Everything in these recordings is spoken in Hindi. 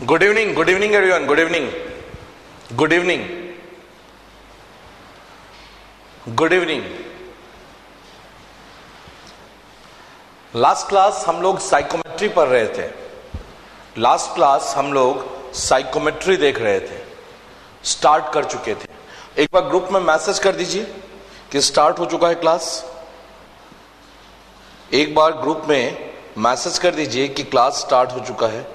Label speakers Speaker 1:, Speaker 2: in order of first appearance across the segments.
Speaker 1: Good evening everyone, good evening, good evening, good evening। Last class हम लोग साइकोमेट्री पढ़ रहे थे। लास्ट क्लास हम लोग साइकोमेट्री देख रहे थे, स्टार्ट कर चुके थे। एक बार ग्रुप में मैसेज कर दीजिए कि स्टार्ट हो चुका है क्लास। एक बार ग्रुप में मैसेज कर दीजिए कि क्लास स्टार्ट हो चुका है।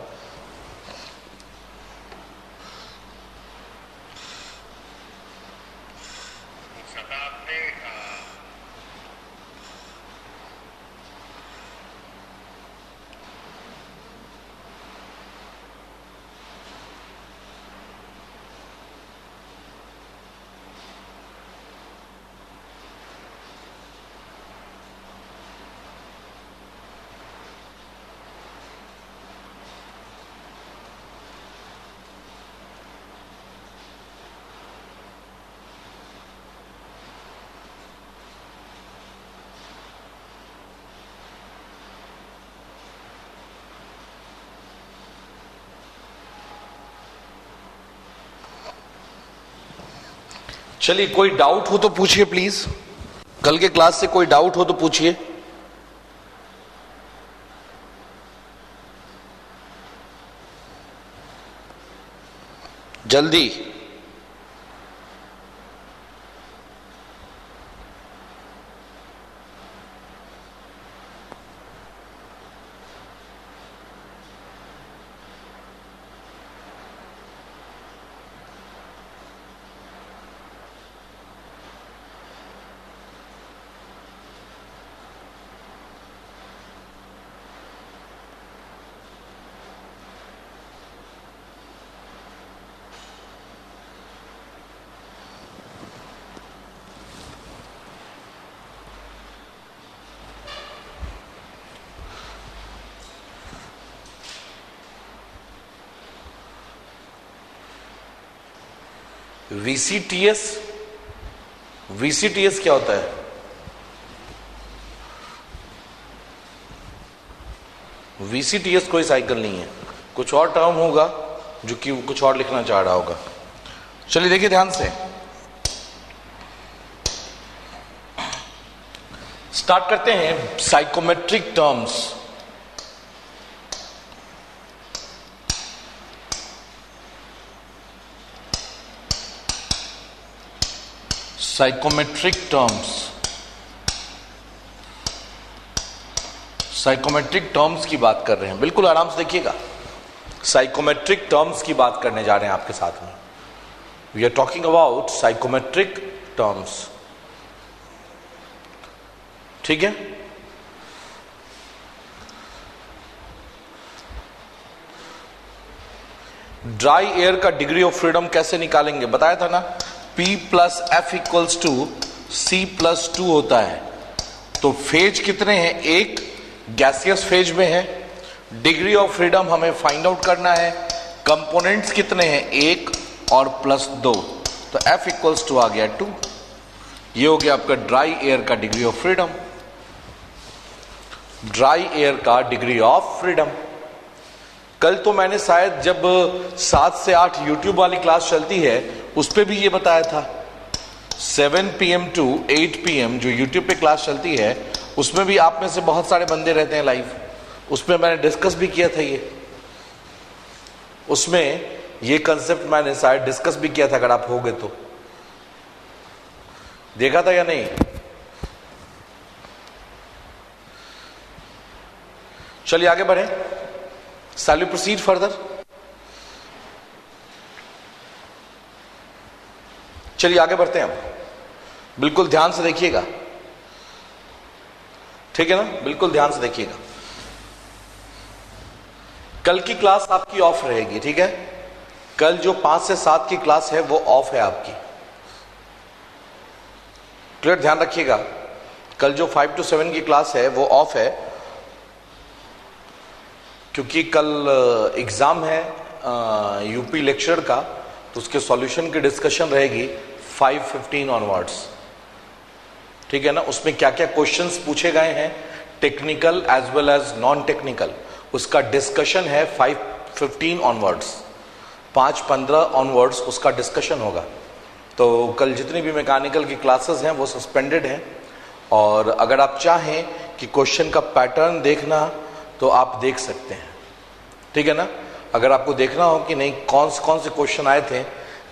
Speaker 1: चलिए, कोई डाउट हो तो पूछिए प्लीज। कल के क्लास से कोई डाउट हो तो पूछिए। जल्दी। वीसीटीएस, वीसीटीएस क्या होता है? वीसीटीएस कोई साइकिल नहीं है, कुछ और टर्म होगा जो कि कुछ और लिखना चाह रहा होगा। चलिए देखिए ध्यान से, स्टार्ट करते हैं। Psychometric terms. Psychometric terms, psychometric terms की बात कर रहे हैं। बिल्कुल आराम से देखिएगा, साइकोमेट्रिक टर्म्स की बात करने जा रहे हैं आपके साथ में। We are talking about psychometric terms, ठीक है। ड्राई एयर का डिग्री ऑफ फ्रीडम कैसे निकालेंगे? बताया था ना, P plus F equals two C plus 2 होता है। तो फेज कितने हैं? एक गैसियस फेज में है। डिग्री ऑफ फ्रीडम हमें फाइंड आउट करना है। कंपोनेंट्स कितने हैं? एक और प्लस 2, तो F इक्वल्स टू आ गया 2। ये हो गया आपका ड्राई एयर का degree of freedom. Dry air का डिग्री ऑफ फ्रीडम। कल तो मैंने शायद जब 7 से 8 यूट्यूब वाली क्लास चलती है उस पे भी ये बताया था। 7 PM टू 8 PM जो यूट्यूब पे क्लास चलती है उसमें भी आप में से बहुत सारे बंदे रहते हैं लाइव, उसमें मैंने डिस्कस भी किया था। ये उसमें ये कंसेप्ट मैंने शायद डिस्कस भी किया था, अगर आप हो गए तो देखा था या नहीं? चलिए आगे बढ़े। Shall we proceed further? चलिए आगे बढ़ते हैं हम। बिल्कुल ध्यान से देखिएगा, ठीक है ना? बिल्कुल ध्यान से देखिएगा। कल की क्लास आपकी ऑफ रहेगी, ठीक है। कल जो 5 से 7 की क्लास है वो ऑफ है आपकी। क्लियर? ध्यान रखिएगा, कल जो 5 to 7 की क्लास है वो ऑफ है, क्योंकि कल एग्जाम है यूपी लेक्चर का, तो उसके सॉल्यूशन की डिस्कशन रहेगी 5:15 ऑनवर्ड्स, ठीक है ना। उसमें क्या क्या क्वेश्चंस पूछे गए हैं, technical as well as non technical, उसका डिस्कशन है 5:15 ऑनवर्ड्स, 5:15 ऑनवर्ड्स उसका डिस्कशन होगा। तो कल जितनी भी मैकेनिकल की क्लासेस हैं वो सस्पेंडेड हैं, और अगर आप चाहें कि क्वेश्चन का पैटर्न देखना तो आप देख सकते हैं, ठीक है ना। अगर आपको देखना हो कि नहीं कौन से क्वेश्चन आए थे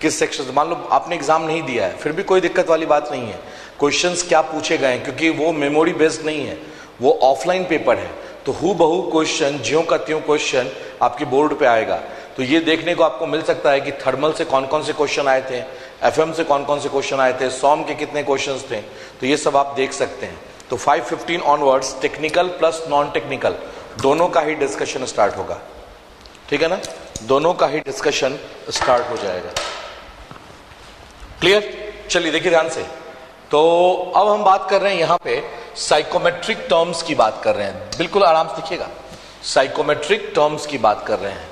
Speaker 1: किस सेक्शन से, मान लो आपने एग्जाम नहीं दिया है, फिर भी कोई दिक्कत वाली बात नहीं है। क्वेश्चंस क्या पूछे गए हैं, क्योंकि वो मेमोरी बेस्ड नहीं है, वो ऑफलाइन पेपर है, तो हु बहू क्वेश्चन ज्यों का त्यों क्वेश्चन आपकी बोर्ड पे आएगा। तो ये देखने को आपको मिल सकता है कि थर्मल से कौन कौन से क्वेश्चन आए थे, एफएम से कौन कौन से क्वेश्चन आए थे, सॉम के कितने क्वेश्चंस थे, तो ये सब आप देख सकते हैं। तो 5:15 onwards technical plus non technical दोनों का ही डिस्कशन स्टार्ट होगा, ठीक है ना, दोनों का ही डिस्कशन स्टार्ट हो जाएगा। क्लियर? चलिए देखिए ध्यान से। तो अब हम बात कर रहे हैं यहां पे साइकोमेट्रिक टर्म्स की बात कर रहे हैं, बिल्कुल आराम से देखिएगा, साइकोमेट्रिक टर्म्स की बात कर रहे हैं।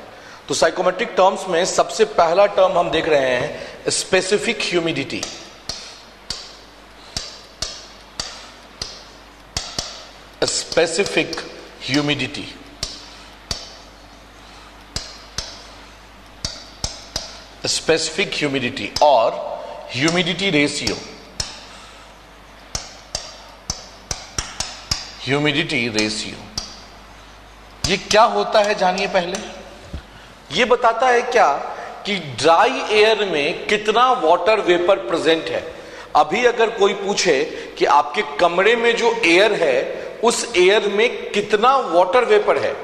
Speaker 1: तो साइकोमेट्रिक टर्म्स में सबसे पहला टर्म हम देख रहे हैं specific humidity. Specific humidity, specific humidity और ह्यूमिडिटी रेशियो, ह्यूमिडिटी रेशियो ये क्या होता है जानिए। पहले ये बताता है क्या कि ड्राई एयर में कितना वाटर वेपर प्रेजेंट है। अभी अगर कोई पूछे कि आपके कमरे में जो एयर है उस एयर में कितना वाटर वेपर है,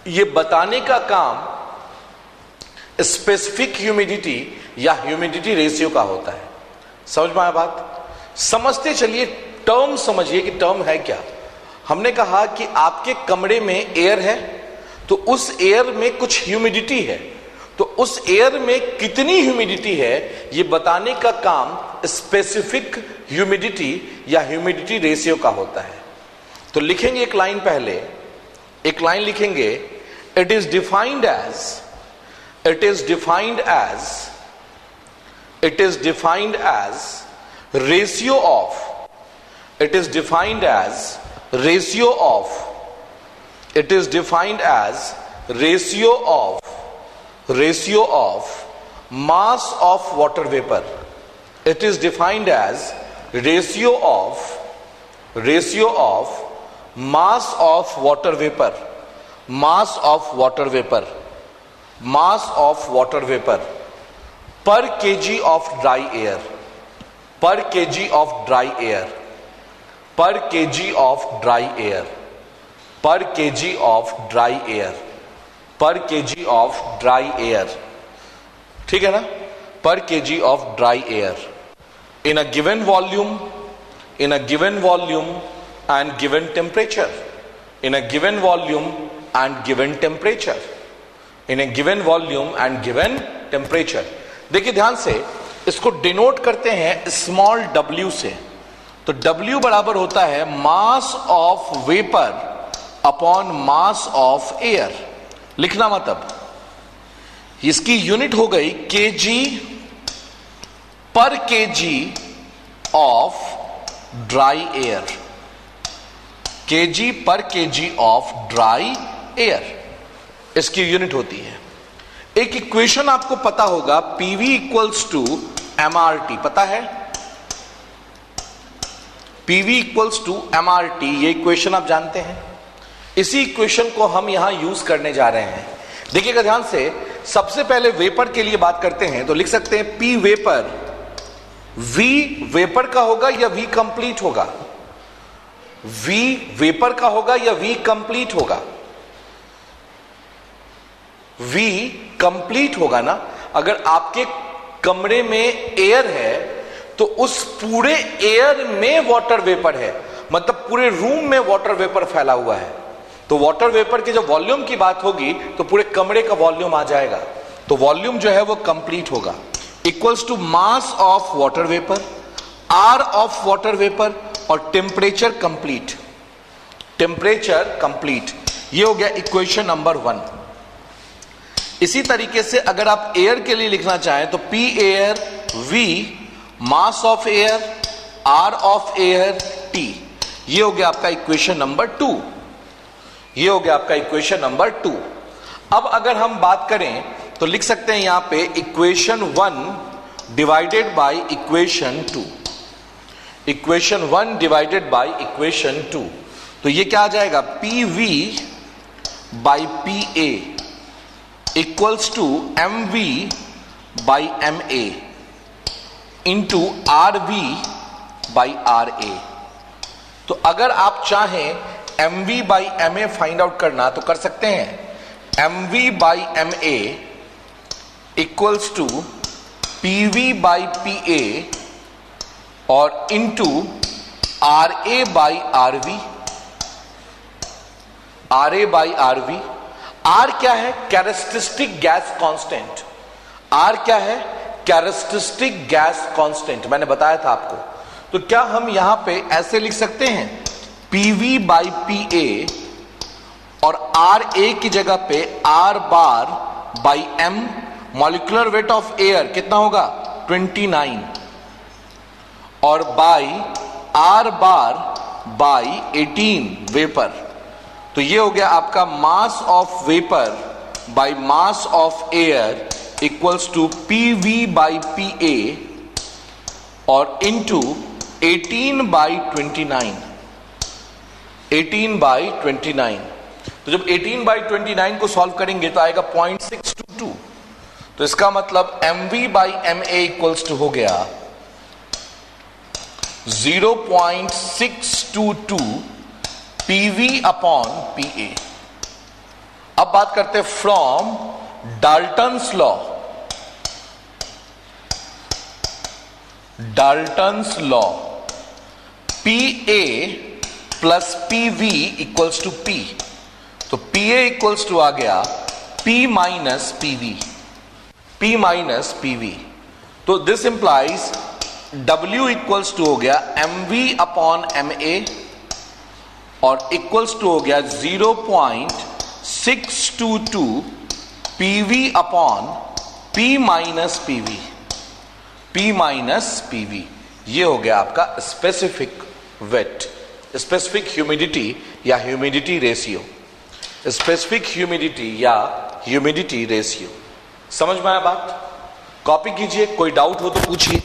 Speaker 1: ये बताने का काम स्पेसिफिक ह्यूमिडिटी या ह्यूमिडिटी रेशियो का होता है। समझ में आया बात? समझते चलिए, टर्म समझिए कि टर्म है क्या। हमने कहा कि आपके कमरे में एयर है, तो उस एयर में कुछ ह्यूमिडिटी है, तो उस एयर में कितनी ह्यूमिडिटी है ये बताने का काम स्पेसिफिक ह्यूमिडिटी या ह्यूमिडिटी रेशियो का होता है। तो लिखेंगे एक लाइन, पहले एक लाइन लिखेंगे, it is defined as, it is defined as, it is defined as ratio of, it is defined as ratio of, it is defined as ratio of mass of water vapor, it is defined as ratio of mass of water vapor, mass of water vapor, mass of water vapor per kg of dry air, per kg of dry air, per kg of dry air, per kg of dry air, per kg of dry air, ठीक है ना, per kg of dry air in a given volume, in a given volume and given temperature, in a given volume and given temperature, in a given volume and given temperature। देखिए ध्यान से, इसको डिनोट करते हैं स्मॉल w से। तो W बराबर होता है मास of vapour upon mass of air. लिखना मतलब इसकी यूनिट हो गई kg पर kg of dry air, kg पर kg ऑफ ड्राई एयर इसकी यूनिट होती है। एक इक्वेशन आपको पता होगा, PV इक्वल्स टू MRT, पता है PV इक्वल्स टू MRT, ये इक्वेशन आप जानते हैं। इसी इक्वेशन को हम यहां यूज करने जा रहे हैं। देखिएगा ध्यान से, सबसे पहले वेपर के लिए बात करते हैं, तो लिख सकते हैं P वेपर, V वेपर का होगा या V कंप्लीट होगा, V वेपर का होगा या V कंप्लीट होगा, V कंप्लीट होगा ना। अगर आपके कमरे में एयर है तो उस पूरे एयर में वाटर वेपर है, मतलब पूरे रूम में वाटर वेपर फैला हुआ है। तो वाटर वेपर की जब वॉल्यूम की बात होगी तो पूरे कमरे का वॉल्यूम आ जाएगा, तो वॉल्यूम जो है वो कंप्लीट होगा। Equals to mass of water vapour, R of water vapour और टेम्परेचर कंप्लीट, टेम्परेचर कंप्लीट। ये हो गया इक्वेशन नंबर 1। इसी तरीके से अगर आप एयर के लिए लिखना चाहें तो P air, V mass of air, R of air, T। ये हो गया आपका इक्वेशन नंबर 2, ये हो गया आपका इक्वेशन नंबर 2। अब अगर हम बात करें तो लिख सकते हैं यहां पे equation 1 divided by equation 2, equation 1 divided by equation 2, तो ये क्या आ जाएगा, P V by P A equals to M V by M A into R V by R A. तो अगर आप चाहें M V by M A find out करना तो कर सकते हैं, M V by M A equals to P V by P A और into are A by R V, R A by R V. R क्या है, कैरेक्टरिस्टिक गैस कांस्टेंट, आर क्या है, कैरेक्टरिस्टिक गैस कांस्टेंट, मैंने बताया था आपको। तो क्या हम यहां पे ऐसे लिख सकते हैं, पीवी बाई पी ए और आर ए की जगह पे R bar by M, molecular weight of air कितना होगा 29, और by R bar by 18 vapour. तो ये हो गया आपका mass of vapour by mass of air equals to P V by P A और इंटू 18 बाई 29, 18 बाई 29। तो जब 18 बाई 29 को सॉल्व करेंगे तो आएगा 0.622। तो इसका मतलब M V by M A equals to हो गया 0.622 पीवी अपॉन पी ए। अब बात करते हैं from Dalton's law, Dalton's law P A plus P V equals to P. तो पी ए इक्वल्स टू आ गया P minus P V, P minus P V. तो this implies W equals to हो गया M V upon M A और इक्वल्स टू हो गया 0.622 P V upon P minus P V, P minus P V. ये हो गया आपका स्पेसिफिक वेट, स्पेसिफिक ह्यूमिडिटी या ह्यूमिडिटी रेशियो, स्पेसिफिक ह्यूमिडिटी या ह्यूमिडिटी रेशियो। समझ में आया बात? कॉपी कीजिए, कोई डाउट हो तो पूछिए।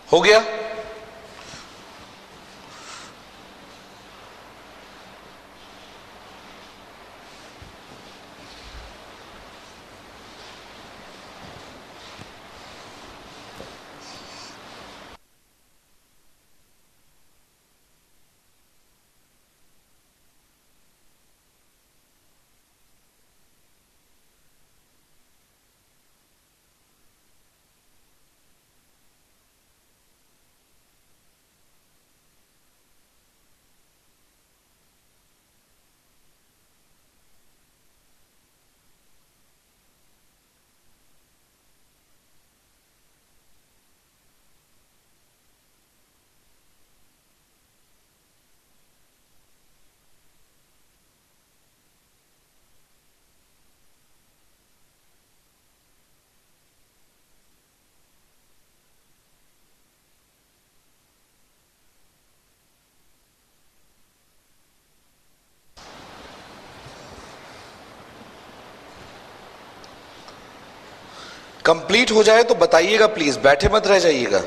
Speaker 1: हो गया? कंप्लीट हो जाए तो बताइएगा प्लीज, बैठे मत रह जाइएगा।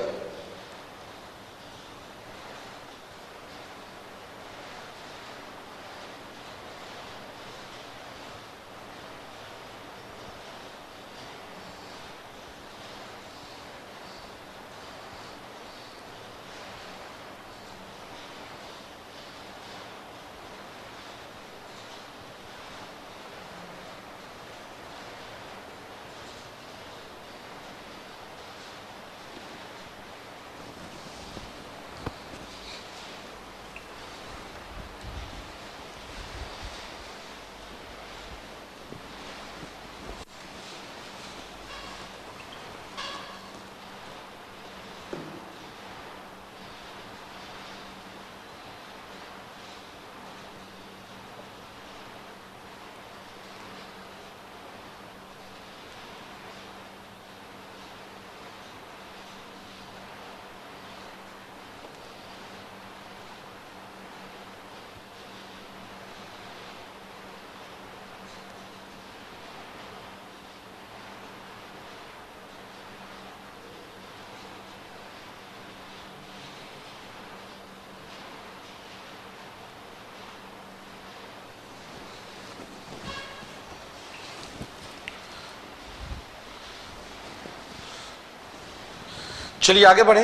Speaker 1: चलिए आगे बढ़े,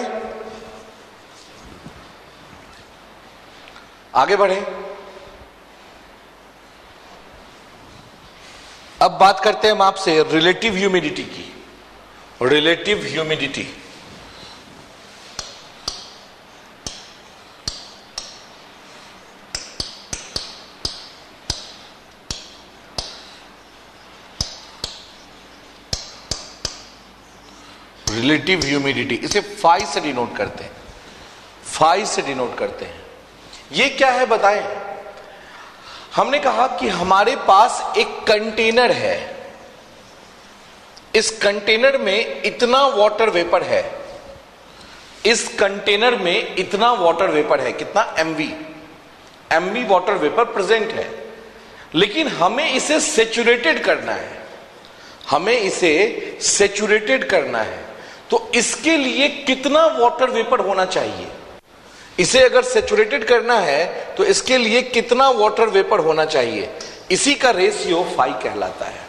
Speaker 1: आगे बढ़े। अब बात करते हैं हम आपसे रिलेटिव ह्यूमिडिटी की। रिलेटिव ह्यूमिडिटी, रिलेटिव ह्यूमिडिटी, इसे फाई से डिनोट करते हैं, फाई से डिनोट करते हैं। ये क्या है बताएं। हमने कहा कि हमारे पास एक कंटेनर है, इस कंटेनर में इतना वाटर वेपर है, इस कंटेनर में इतना वाटर वेपर है, कितना एमवी वाटर वेपर प्रेजेंट है। लेकिन हमें इसे सेचुरेटेड करना है, हमें इसे सेचुरेटेड करना है। तो इसके लिए कितना वाटर वेपर होना चाहिए? इसे अगर सेचुरेटेड करना है तो इसके लिए कितना वाटर वेपर होना चाहिए? इसी का रेशियो फाई कहलाता है।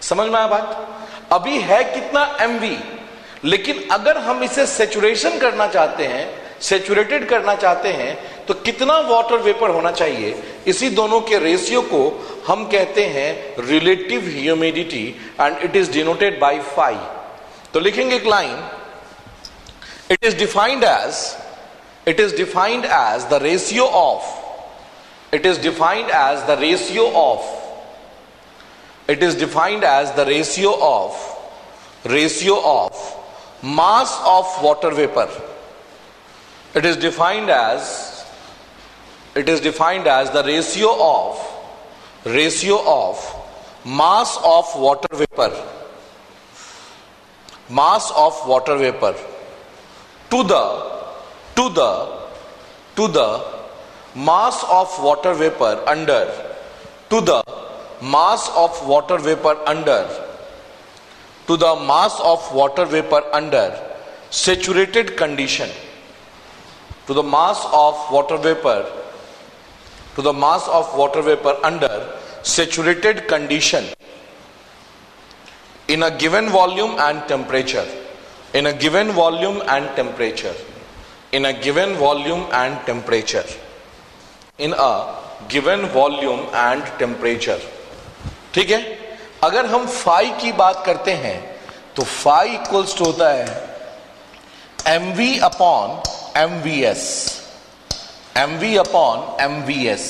Speaker 1: समझ में आया बात? अभी है कितना एमवी, लेकिन अगर हम इसे सेचुरेशन करना चाहते हैं, सेचुरेटेड करना चाहते हैं, तो कितना वाटर वेपर होना चाहिए? इसी दोनों के रेशियो को हम कहते हैं relative humidity and it is denoted by phi. तो लिखेंगे एक line, it is defined as the ratio of, it is defined as the ratio of, it is defined as the ratio of mass of water vapor. It is defined as the ratio of mass of water vapor, mass of water vapor to the mass of water vapor under, to the mass of water vapor under, to the mass of water vapor under saturated condition, to the mass of water vapor, to the mass of water vapor under saturated condition in a given volume and temperature, in a given volume and temperature, in a given volume and temperature, in a given volume and temperature. ठीक है। अगर हम फाई की बात करते हैं तो फाई इक्वल्स टू होता है mv upon mvs, mv upon mvs।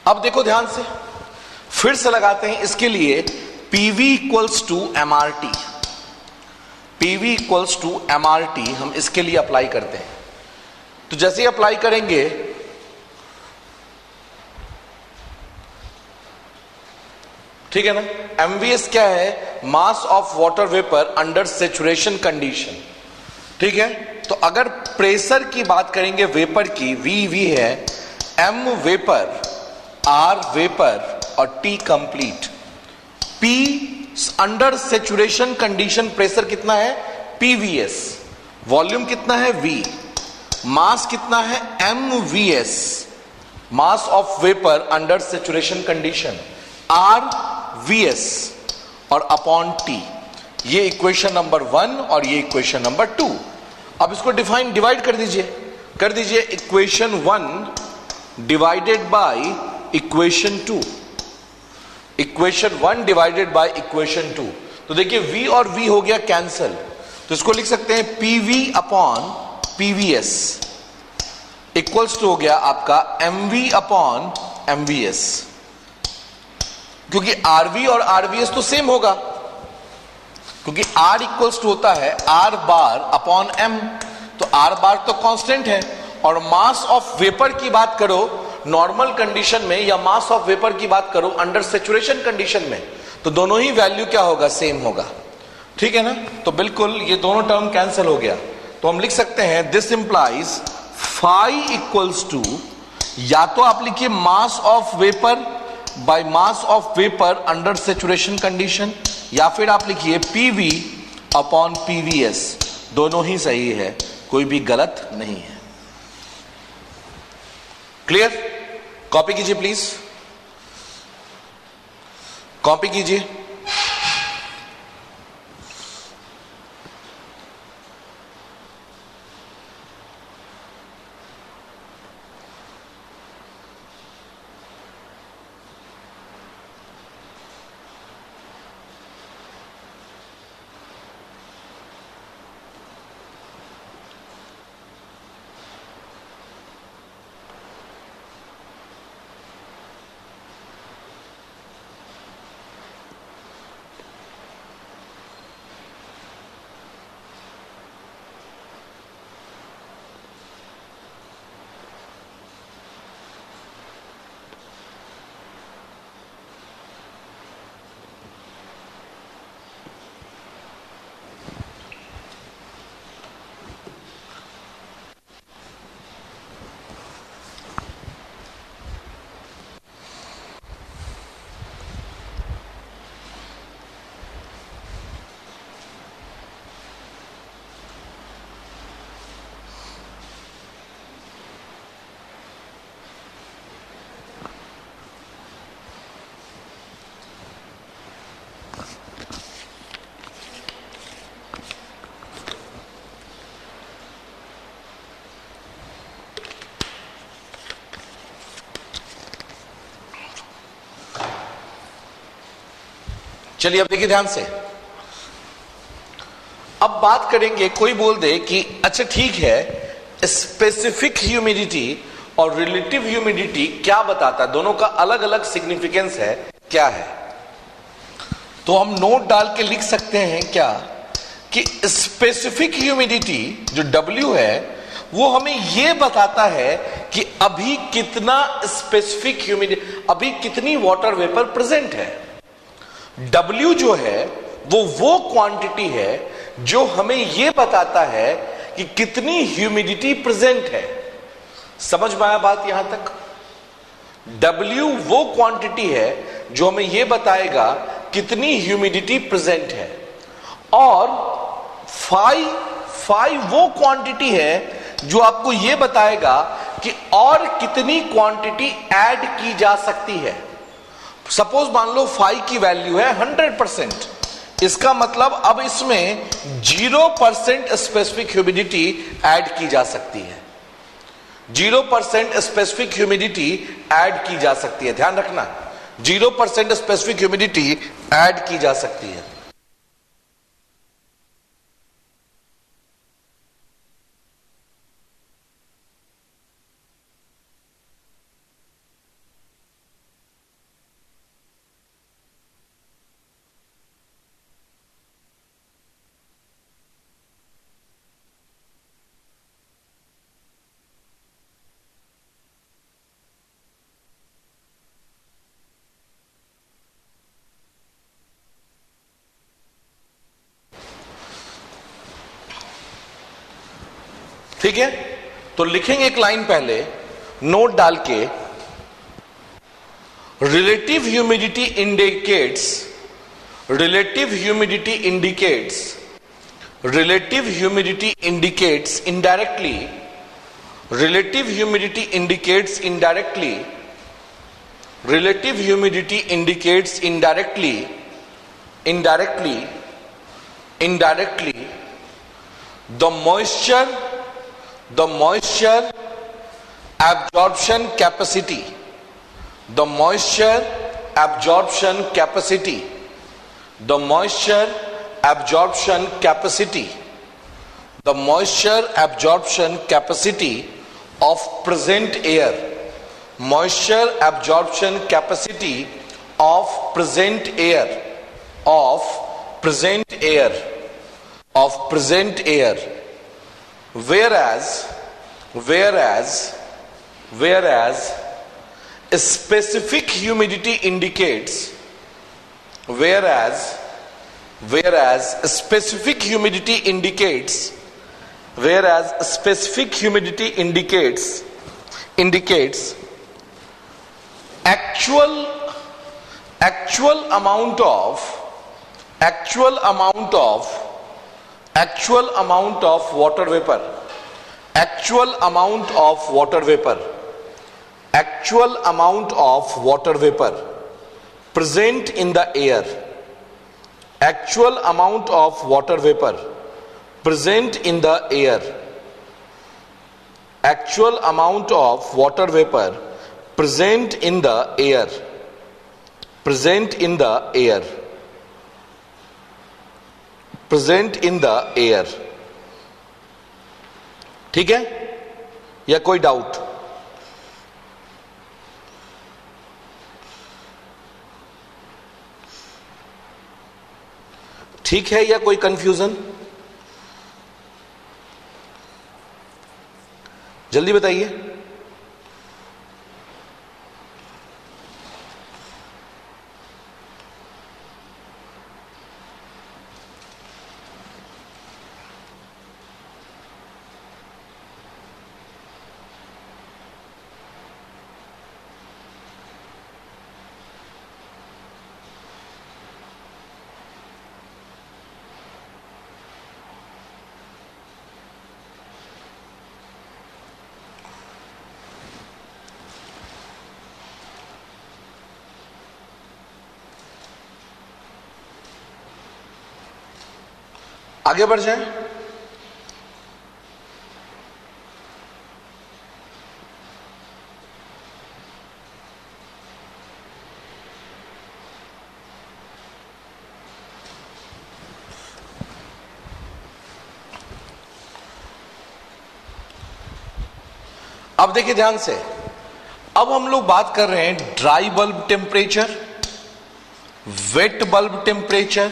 Speaker 1: अब देखो ध्यान से, फिर से लगाते हैं इसके लिए pv equals to mrt, pv equals to mrt हम इसके लिए अप्लाई करते हैं। तो जैसे ही अप्लाई करेंगे ठीक है ना, एमवीएस क्या है? मास of water vapour under saturation condition. ठीक है, तो अगर प्रेशर की बात करेंगे वेपर की, वी है, एम वेपर, आर वेपर और T complete, P under saturation condition pressure कितना है PVS, वॉल्यूम कितना है V, मास कितना है MVS, mass of vapour under saturation condition RVS और अपॉन T। ये इक्वेशन नंबर 1 और ये इक्वेशन नंबर 2। अब इसको डिवाइड कर दीजिए equation 1 divided by equation 2, equation 1 divided by equation 2। तो देखिए V और V हो गया कैंसल, तो इसको लिख सकते हैं PV upon PVS equals to हो गया आपका MV अपॉन MVS, क्योंकि RV और RVS तो सेम होगा, क्योंकि R इक्वल्स टू होता है R बार अपॉन M, तो R बार तो कांस्टेंट है। और मास ऑफ वेपर की बात करो नॉर्मल कंडीशन में या मास ऑफ वेपर की बात करो अंडर सेचुरेशन कंडीशन में, तो दोनों ही वैल्यू क्या होगा, सेम होगा। ठीक है ना, तो बिल्कुल ये दोनों टर्म कैंसिल हो गया। तो हम लिख सकते हैं this implies phi equals to, या तो आप लिखिए mass of vapour by mass of vapour under saturation condition, या फिर आप लिखिए PV अपॉन PVS। दोनों ही सही है, कोई भी गलत नहीं है। क्लियर? कॉपी कीजिए प्लीज, कॉपी कीजिए। चलिए अब देखिए ध्यान से, अब बात करेंगे। कोई बोल दे कि अच्छा ठीक है, स्पेसिफिक ह्यूमिडिटी और रिलेटिव ह्यूमिडिटी क्या बताता है, दोनों का अलग अलग सिग्निफिकेंस है, क्या है? तो हम नोट डाल के लिख सकते हैं क्या कि स्पेसिफिक ह्यूमिडिटी जो W है वो हमें यह बताता है कि अभी कितना स्पेसिफिक ह्यूमिडिटी, अभी कितनी वाटर वेपर प्रेजेंट है। W जो है वो क्वांटिटी है जो हमें यह बताता है कि कितनी ह्यूमिडिटी प्रेजेंट है। समझ में आया बात यहां तक? W वो क्वांटिटी है जो हमें यह बताएगा कितनी ह्यूमिडिटी प्रेजेंट है, और फाई वो क्वांटिटी है जो आपको यह बताएगा कि और कितनी क्वांटिटी ऐड की जा सकती है। सपोज मान लो फाई की वैल्यू है 100%, इसका मतलब अब इसमें 0% स्पेसिफिक ह्यूमिडिटी ऐड की जा सकती है। 0% स्पेसिफिक ह्यूमिडिटी ऐड की जा सकती है, ध्यान रखना, 0% स्पेसिफिक ह्यूमिडिटी ऐड की जा सकती है। ठीक है, तो लिखेंगे एक लाइन पहले नोट डाल के, relative humidity indicates relative humidity indicates indirectly, relative humidity indicates indirectly the moisture absorption capacity, the moisture absorption capacity of present air, moisture absorption capacity of present air, whereas specific humidity indicates actual amount of water vapor, actual amount of water vapor present in the air, actual amount of water vapor present in the air, actual amount of water vapor present in the air, present in the air, present in the air. ठीक है या कोई डाउट? ठीक है या कोई कंफ्यूजन? जल्दी बताइए। आगे बढ़ जाएं। अब देखिए ध्यान से, अब हम लोग बात कर रहे हैं dry bulb temperature, wet bulb temperature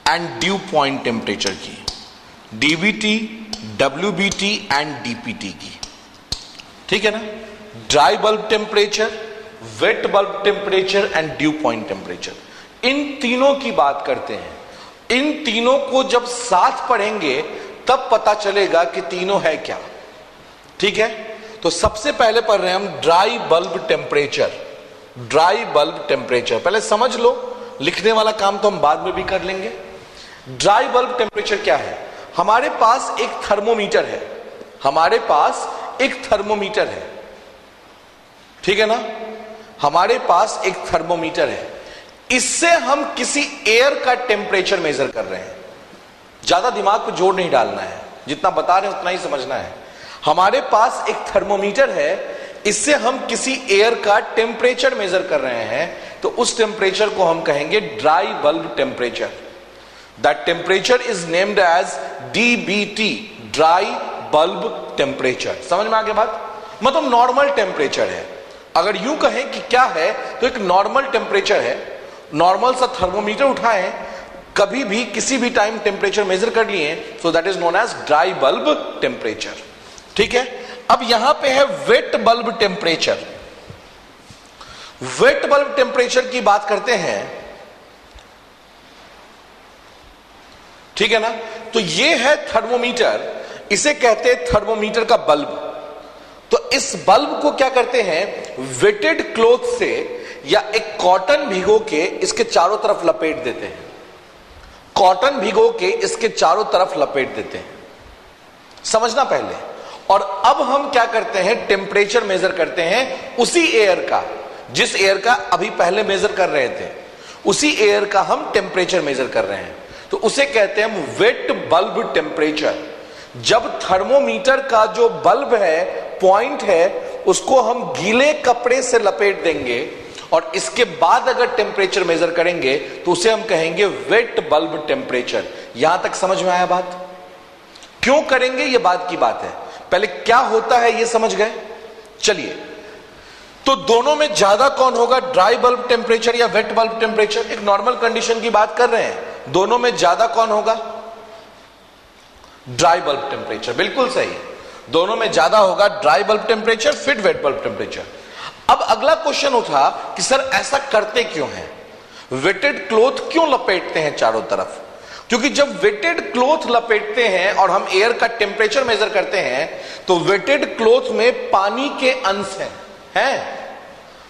Speaker 1: and dew point temperature की, डीबीटी, डब्ल्यूबीटी एंड डीपीटी की। ठीक है ना? Dry bulb temperature, wet bulb temperature and dew point temperature, इन तीनों की बात करते हैं। इन तीनों को जब साथ पढ़ेंगे तब पता चलेगा कि तीनों है क्या। ठीक है? तो सबसे पहले पढ़ रहे हैं हम dry bulb temperature. Dry bulb temperature पहले समझ लो, लिखने वाला काम तो हम बाद में भी कर लेंगे। ड्राई बल्ब टेम्परेचर क्या है? हमारे पास एक थर्मोमीटर है, हमारे पास एक थर्मोमीटर है। ठीक है ना? हमारे पास एक थर्मोमीटर है, इससे हम किसी एयर का टेम्परेचर मेजर कर रहे हैं। ज्यादा दिमाग पे जोर नहीं डालना है, जितना बता रहे हैं उतना ही समझना है। हमारे पास एक थर्मोमीटर है, इससे हम किसी एयर का टेम्परेचर मेजर कर रहे हैं, तो उस टेम्परेचर को हम कहेंगे dry bulb temperature. That temperature is named as DBT, dry bulb temperature. समझ में आ गया बात? मतलब नॉर्मल टेम्परेचर है। अगर यूं कहें कि क्या है, तो एक नॉर्मल टेम्परेचर है। नॉर्मल सा थर्मोमीटर उठाएं, कभी भी किसी भी टाइम टेम्परेचर मेजर कर लिए, so that is known as dry bulb temperature. ठीक है? अब यहां पे है wet bulb temperature. Wet bulb temperature की बात करते हैं। ठीक है ना? तो ये है थर्मोमीटर, इसे कहते हैं थर्मोमीटर का बल्ब। तो इस बल्ब को क्या करते हैं, वेटेड क्लॉथ से या एक कॉटन भिगो के इसके चारों तरफ लपेट देते हैं, कॉटन भिगो के इसके चारों तरफ लपेट देते हैं, समझना पहले। और अब हम क्या करते हैं, टेम्परेचर मेजर करते हैं उसी एयर का, जिस एयर का अभी पहले मेजर कर रहे थे, उसी एयर का हम टेम्परेचर मेजर कर रहे हैं। तो उसे कहते हैं हम वेट बल्ब टेम्परेचर। जब थर्मोमीटर का जो बल्ब है, पॉइंट है, उसको हम गीले कपड़े से लपेट देंगे और इसके बाद अगर टेम्परेचर मेजर करेंगे तो उसे हम कहेंगे वेट बल्ब टेम्परेचर। यहां तक समझ में आया बात? क्यों करेंगे ये बात की बात है, पहले क्या होता है ये समझ गए। चलिए, तो दोनों में ज्यादा कौन होगा, ड्राई बल्ब टेम्परेचर या वेट बल्ब टेम्परेचर? एक नॉर्मल कंडीशन की बात कर रहे हैं, दोनों में ज्यादा कौन होगा, ड्राई बल्ब टेम्परेचर। बिल्कुल सही, दोनों में ज्यादा होगा ड्राई बल्ब टेम्परेचर फिर वेट बल्ब टेम्परेचर। अब अगला क्वेश्चन उठा कि सर ऐसा करते क्यों हैं, वेटेड क्लॉथ क्यों लपेटते हैं चारों तरफ? क्योंकि जब वेटेड क्लॉथ लपेटते हैं और हम एयर का टेम्परेचर मेजर करते हैं तो वेटेड क्लॉथ में पानी के अंश हैं,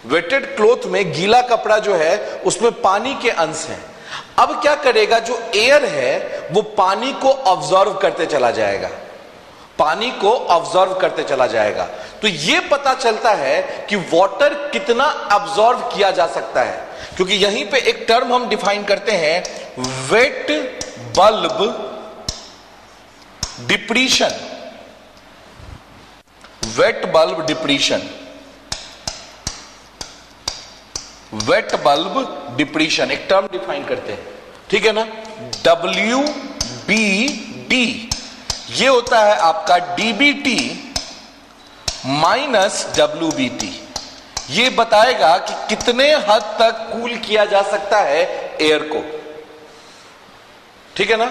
Speaker 1: वेटेड क्लॉथ में गीला कपड़ा जो है उसमें पानी के अंश हैं। अब क्या करेगा, जो एयर है वो पानी को ऑब्जर्व करते चला जाएगा, पानी को ऑब्जर्व करते चला जाएगा। तो यह पता चलता है कि वाटर कितना ऑब्जर्व किया जा सकता है, क्योंकि यहीं पे एक टर्म हम डिफाइन करते हैं, wet bulb depression, wet bulb depression, wet bulb depression एक टर्म डिफाइन करते हैं, ठीक है ना। WBD ये होता है आपका DBT माइनस WBT। ये बताएगा कि कितने हद तक कूल किया जा सकता है एयर को, ठीक है ना,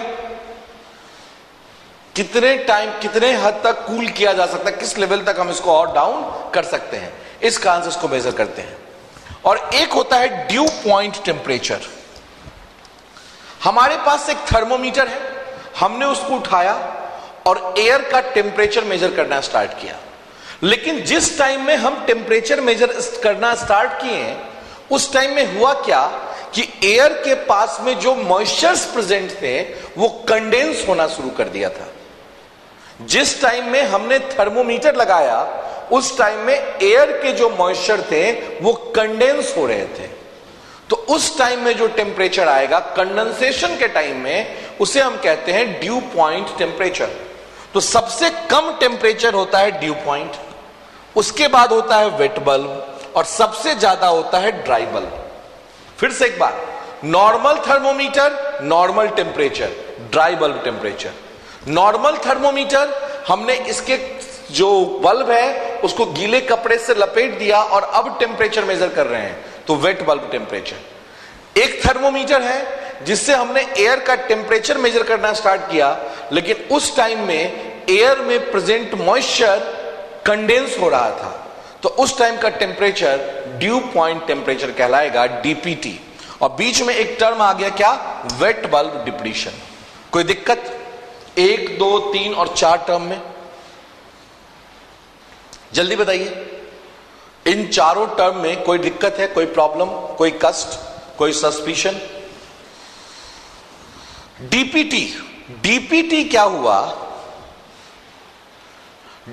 Speaker 1: कितने टाइम कितने हद तक कूल किया जा सकता है, किस लेवल तक हम इसको और डाउन कर सकते हैं, इस कारण से इसको मेजर करते हैं। और एक होता है ड्यू पॉइंट टेम्परेचर। हमारे पास एक थर्मोमीटर है, हमने उसको उठाया और एयर का टेम्परेचर मेजर करना स्टार्ट किया, लेकिन जिस टाइम में हम टेम्परेचर मेजर करना स्टार्ट किए उस टाइम में हुआ क्या कि एयर के पास में जो मॉइस्चर्स प्रेजेंट थे वो कंडेंस होना शुरू कर दिया था। जिस टाइम में हमने थर्मोमीटर लगाया उस टाइम में एयर के जो मॉइस्चर थे वो कंडेंस हो रहे थे। तो उस टाइम में जो टेम्परेचर आएगा कंडेंसेशन के टाइम में, उसे हम कहते हैं ड्यू पॉइंट टेम्परेचर। तो सबसे कम टेम्परेचर होता है ड्यू पॉइंट, उसके बाद होता है वेट बल्ब और सबसे ज्यादा होता है ड्राई बल्ब। फिर से एक बार, normal thermometer normal temperature, dry bulb temperature. Normal thermometer हमने इसके जो बल्ब है उसको गीले कपड़े से लपेट दिया और अब टेम्परेचर मेजर कर रहे हैं, तो वेट बल्ब टेम्परेचर। एक थर्मोमीटर है जिससे हमने एयर का टेम्परेचर मेजर करना स्टार्ट किया, लेकिन उस टाइम में एयर में प्रेजेंट मॉइस्चर कंडेंस हो रहा था, तो उस टाइम का टेम्परेचर ड्यू पॉइंट टेम्परेचर कहलाएगा, DPT। और बीच में एक टर्म आ गया क्या, वेट बल्ब डिप्रीशन। कोई दिक्कत 1, 2, 3 और 4 टर्म में? जल्दी बताइए, इन चारों टर्म में कोई दिक्कत है, कोई प्रॉब्लम, कोई कष्ट, कोई सस्पिशन? DPT क्या हुआ,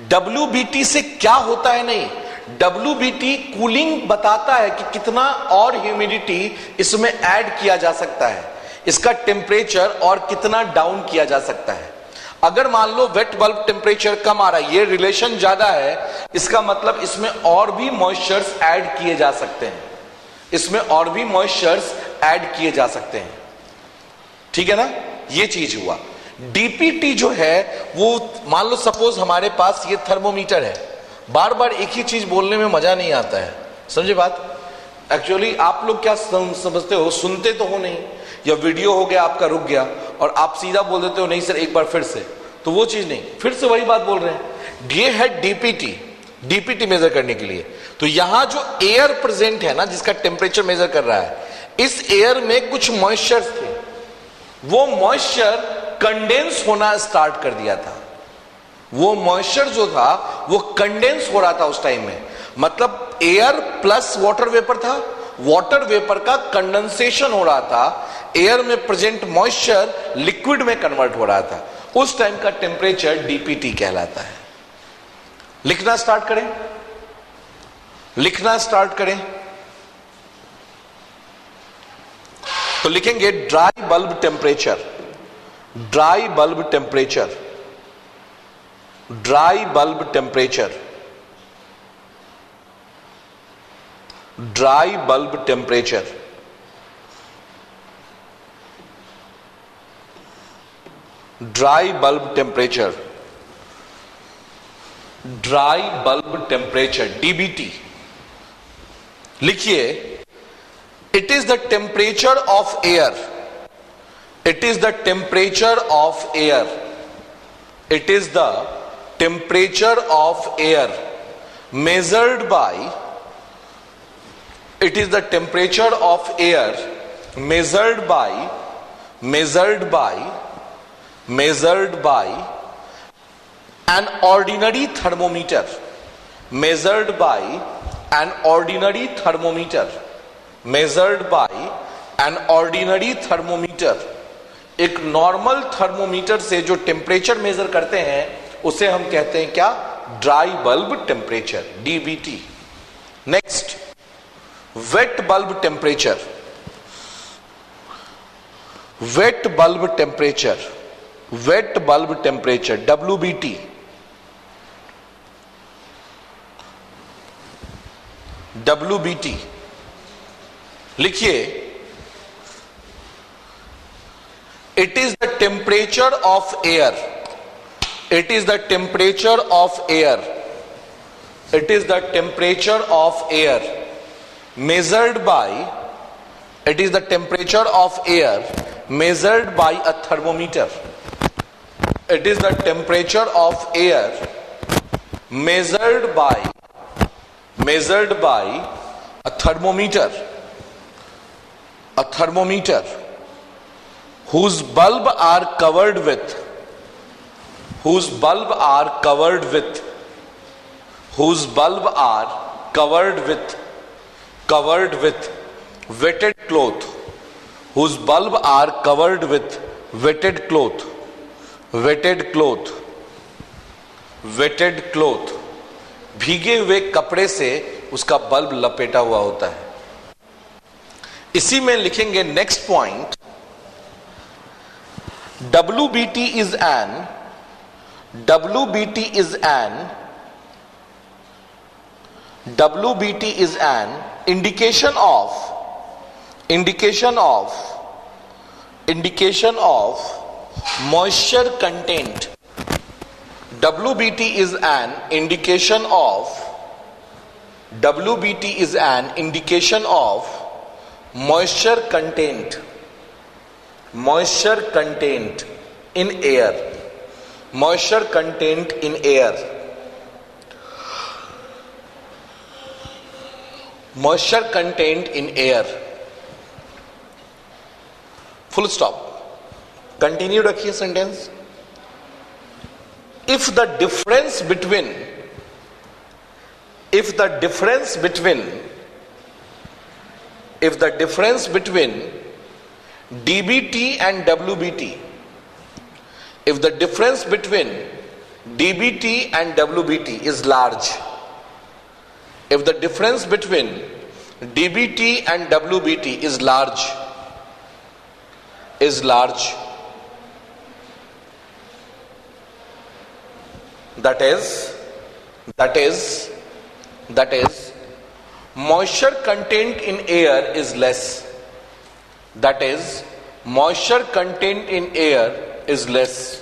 Speaker 1: WBT से क्या होता है? नहीं, WBT कूलिंग बताता है कि कितना और ह्यूमिडिटी इसमें ऐड किया जा सकता है, इसका टेम्परेचर और कितना डाउन किया जा सकता है। अगर मान लो वेट बल्ब टेम्परेचर कम आ रहा है, ये रिलेशन ज्यादा है, इसका मतलब इसमें और भी मॉइस्चर्स ऐड किए जा सकते हैं, इसमें और भी मॉइस्चर्स ऐड किए जा सकते हैं, ठीक है ना। ये चीज हुआ। DPT जो है वो मान लो सपोज हमारे पास ये थर्मोमीटर है, बार बार एक ही चीज बोलने में मजा नहीं आता है, समझे बात। एक्चुअली आप लोग क्या समझते हो, सुनते तो हो नहीं, या वीडियो हो गया आपका रुक गया और आप सीधा बोल देते हो नहीं सर एक बार फिर से, तो वो चीज नहीं, फिर से वही बात बोल रहे हैं। ये है DPT मेजर करने के लिए। तो यहां जो एयर प्रेजेंट है ना, जिसका टेम्परेचर मेजर कर रहा है, इस एयर में कुछ मॉइस्चर थे, वो मॉइस्चर कंडेंस होना स्टार्ट कर दिया था। वो मॉइस्चर जो था वो कंडेंस हो रहा था उस टाइम में, मतलब एयर प्लस वाटर वेपर था, वाटर वेपर का कंडेंसेशन हो रहा था, एयर में प्रेजेंट मॉइस्चर लिक्विड में कन्वर्ट हो रहा था, उस टाइम का टेम्परेचर डीपीटी कहलाता है। लिखना स्टार्ट करें, लिखना स्टार्ट करें। तो लिखेंगे dry bulb temperature, dry bulb temperature, dry bulb temperature, dry bulb temperature, dry bulb temperature, dry bulb temperature DBT. लिखिए, it is the temperature of air, it is the temperature of air, it is the temperature of air measured by, it is the temperature of air measured by an ordinary thermometer, measured by an ordinary thermometer, measured by an ordinary thermometer। एक नॉर्मल थर्मोमीटर से जो टेम्परेचर मेजर करते हैं उसे हम कहते हैं क्या? Dry bulb temperature, DBT. Next, wet bulb temperature, wet bulb temperature, wet bulb temperature WBT, WBT. लिखिए, it is the temperature of air, it is the temperature of air, it is the temperature of air measured by, it is the temperature of air measured by a thermometer, it is the temperature of air measured by a thermometer, a thermometer whose bulb are covered with, whose bulb are covered with, whose bulb are covered with, covered with wetted cloth, whose bulb are covered with wetted cloth, wetted cloth, wetted cloth। भीगे हुए कपड़े से उसका बल्ब लपेटा हुआ होता है। इसी में लिखेंगे next point, WBT is an, WBT is an, WBT is an indication of, indication of, indication of moisture content। WBT is an indication of, WBT is an indication of moisture content, moisture content in air, moisture content in air, moisture content in air। Full stop. Continue रखिए sentence. If the difference between, if the difference between, if the difference between dBT and WBT, if the difference between dBT and WBT is large, if the difference between dBT and WBT is large, that is moisture content in air is less, that is moisture content in air is less,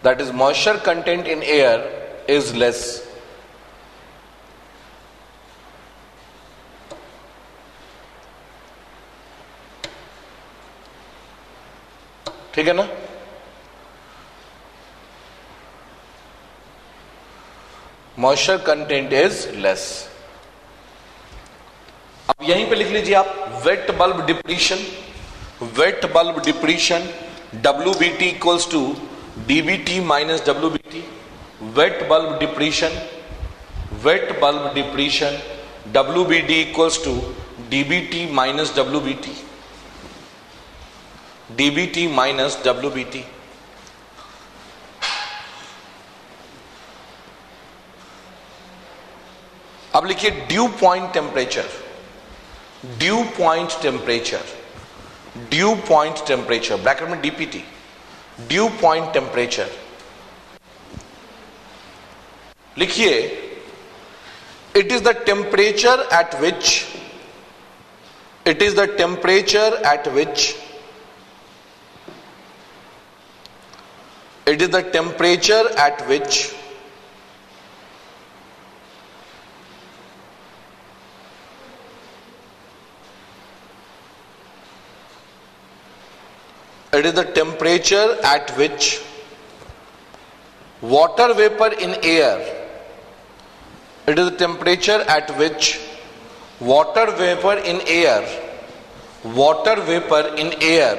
Speaker 1: that is moisture content in air is less। ठीक है ना? Moisture content is less. अब यहीं पे लिख लीजिए आप, wet bulb depression, wet bulb depression WBT equals to DBT minus WBT। Wet bulb depression, wet bulb depletion, WBD equals to DBT minus WBT. DBT minus WBT. अब लिखिए due point temperature, due point temperature, due point temperature, bracket में डीपीटी, ड्यू पॉइंट टेम्परेचर लिखिए, it is the temperature at which, it is the temperature at which, it is the temperature at which it is the temperature at which water vapor in air, it is the temperature at which water vapor in air, water vapor in air,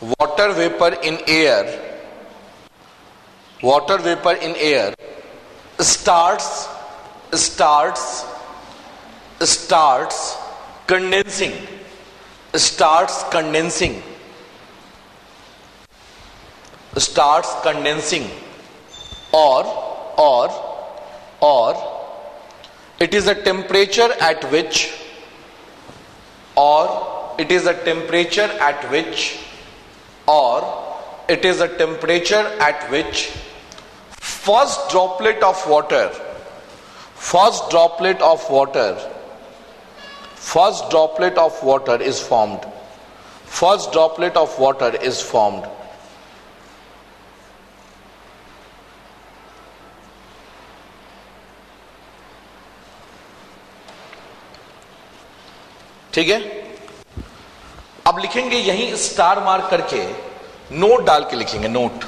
Speaker 1: water vapor in air, water vapor in air starts condensing, starts condensing, starts condensing, or it is the temperature at which, or it is the temperature at which, or it is the temperature at which first droplet of water, first droplet of water, first droplet of water is formed, first droplet of water is formed. ठीक है, अब लिखेंगे यहीं स्टार मार्क करके, नोट डाल के लिखेंगे, note,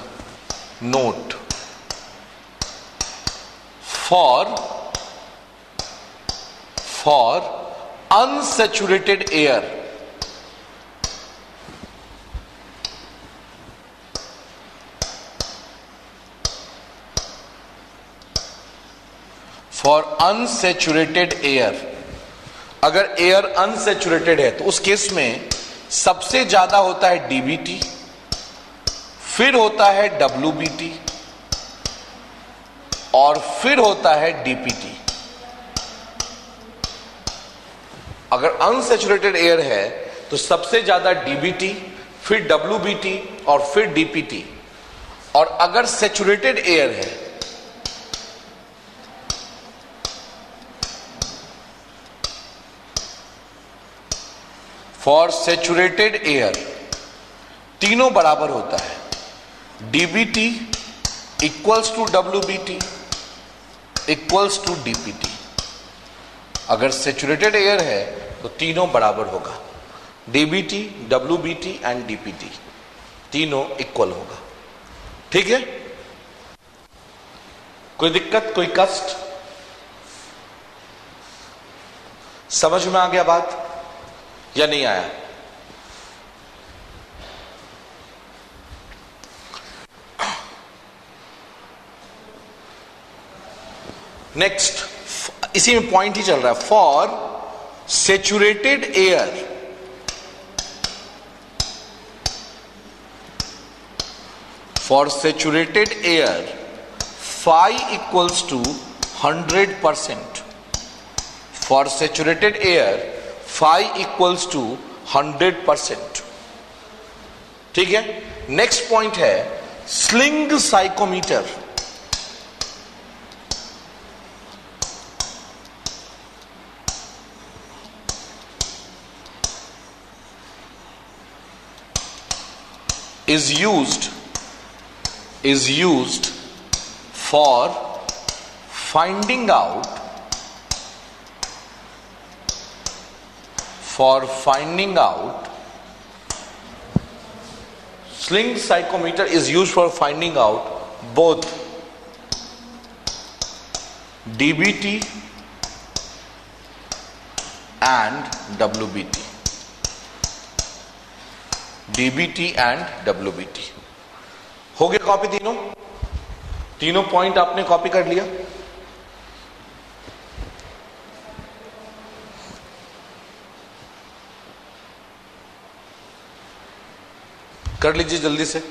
Speaker 1: note for unsaturated air, for unsaturated air, अगर एयर अनसैचुरेटेड है तो उस केस में सबसे ज्यादा होता है डीबीटी, फिर होता है डब्ल्यूबीटी, और फिर होता है डीपीटी। अगर अनसैचुरेटेड एयर है तो सबसे ज्यादा डीबीटी, फिर डब्ल्यूबीटी और फिर डीपीटी, और अगर सैचुरेटेड एयर है फॉर सैचुरेटेड एयर तीनों बराबर होता है, DBT equals to WBT equals to DPT. अगर सैचुरेटेड एयर है तो तीनों बराबर होगा, डीबीटी, डब्ल्यूबीटी एंड डीपीटी तीनों इक्वल होगा। ठीक है, कोई दिक्कत, कोई कष्ट, समझ में आ गया बात या नहीं आया? नेक्स्ट, इसी में पॉइंट ही चल रहा है, for saturated air, for saturated air phi equals to 100%, for saturated air phi equals to 100%। ठीक है, नेक्स्ट पॉइंट है sling psychometer. is used for finding out sling psychometer is used for finding out both DBT and WBT, DBT and WBT। हो गया कॉपी? तीनों पॉइंट आपने कॉपी कर लिया? कर लीजिए जल्दी से।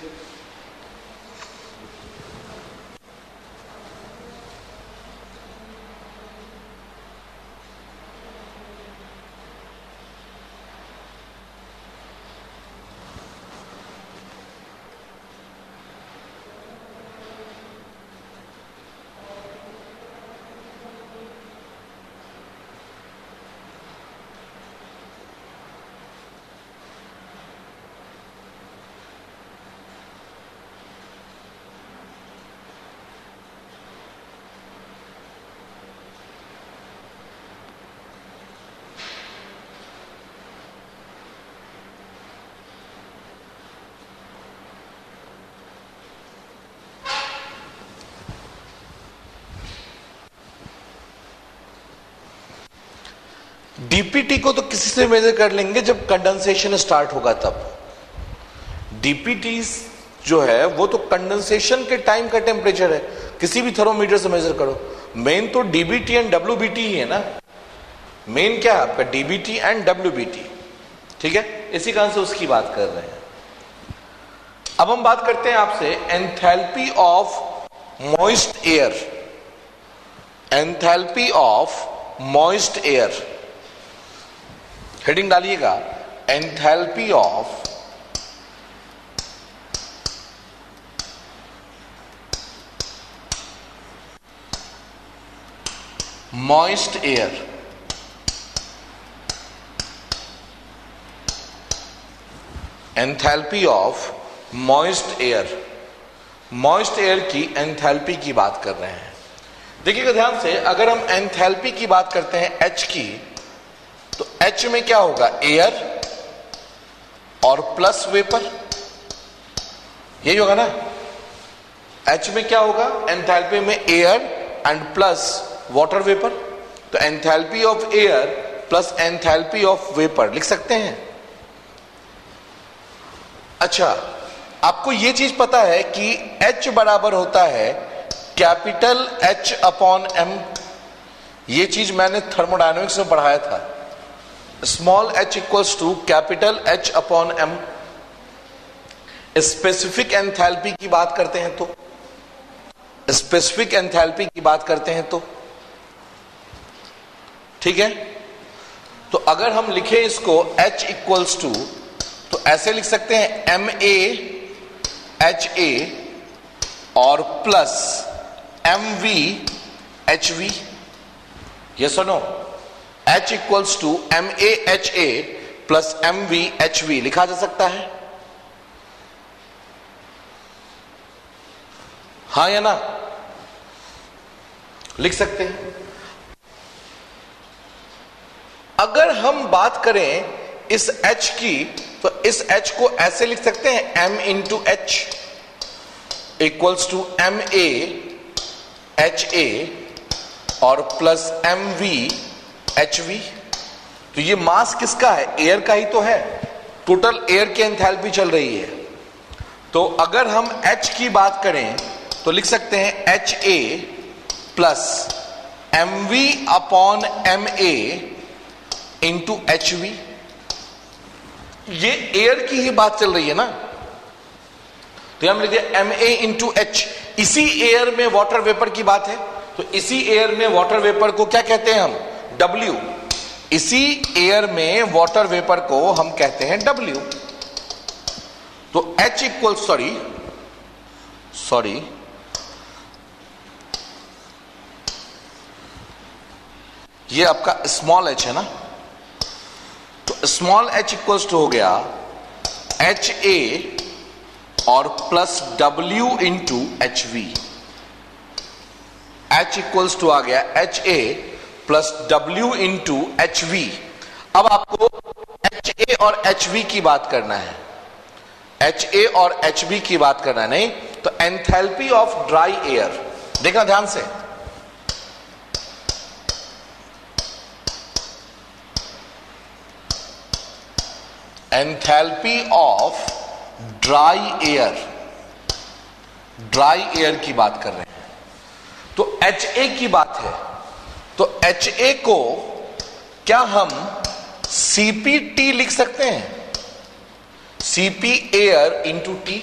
Speaker 1: डीपीटी को तो किसी से मेजर कर लेंगे जब कंडेंसेशन स्टार्ट होगा तब। डीपीटी जो है वो तो कंडेंसेशन के टाइम का टेम्परेचर है, किसी भी थर्मोमीटर से मेजर करो। मेन तो डीबीटी एंड डब्ल्यूबीटी ही है ना, मेन क्या है आपका डीबीटी एंड डब्ल्यूबीटी, ठीक है, इसी कारण से उसकी बात कर रहे हैं। अब हम बात करते हैं आपसे enthalpy of moist air. Enthalpy of moist air, heading डालिएगा enthalpy of moist air. Enthalpy of moist air, moist air की एंथैल्पी की बात कर रहे हैं। देखिएगा ध्यान से, अगर हम एंथैल्पी की बात करते हैं एच की, तो एच में क्या होगा, एयर और प्लस वेपर, यही होगा ना। एच में क्या होगा, एंथैल्पी में air and plus water vapour, तो enthalpy of air plus enthalpy of vapour लिख सकते हैं। अच्छा, आपको यह चीज पता है कि H बराबर होता है कैपिटल H अपॉन M। यह चीज मैंने थर्मोडायनेमिक्स में पढ़ाया था। Small h equals to capital H upon M। Specific enthalpy की बात करते हैं तो, स्पेसिफिक एंथैल्पी की बात करते हैं तो, ठीक है। तो अगर हम लिखें इसको H इक्वल्स टू, तो ऐसे लिख सकते हैं MaHa और प्लस MvHv। यस और no, H equals to MaHa plus MvHv लिखा जा सकता है, हाँ या ना, लिख सकते हैं। अगर हम बात करें इस H की, तो इस H को ऐसे लिख सकते हैं M into H equals to MaHa और प्लस MvHv। तो ये मास किसका है, एयर का ही तो है, टोटल एयर की एंथैल्पी चल रही है। तो अगर हम H की बात करें तो लिख सकते हैं Ha plus Mv upon Ma into Hv। ये एयर की ही बात चल रही है ना, तो हम लिख दिया Ma इंटू H। इसी एयर में वाटर वेपर की बात है, तो इसी एयर में वाटर वेपर को क्या कहते हैं हम, W। इसी एयर में वाटर वेपर को हम कहते हैं W। तो H इक्वल सॉरी ये आपका स्मॉल h है ना, तो स्मॉल h इक्वल्स टू हो गया Ha और plus W into HV। H equals to आ गया Ha plus W into HV। अब आपको Ha और HV की बात करना है, Ha और HV की बात करना है, नहीं तो एंथैल्पी ऑफ ड्राई एयर। देखना ध्यान से, enthalpy of dry air, dry air की बात कर रहे हैं। तो Ha की बात है, तो Ha को क्या हम CpT लिख सकते हैं, Cp एयर इंटू टी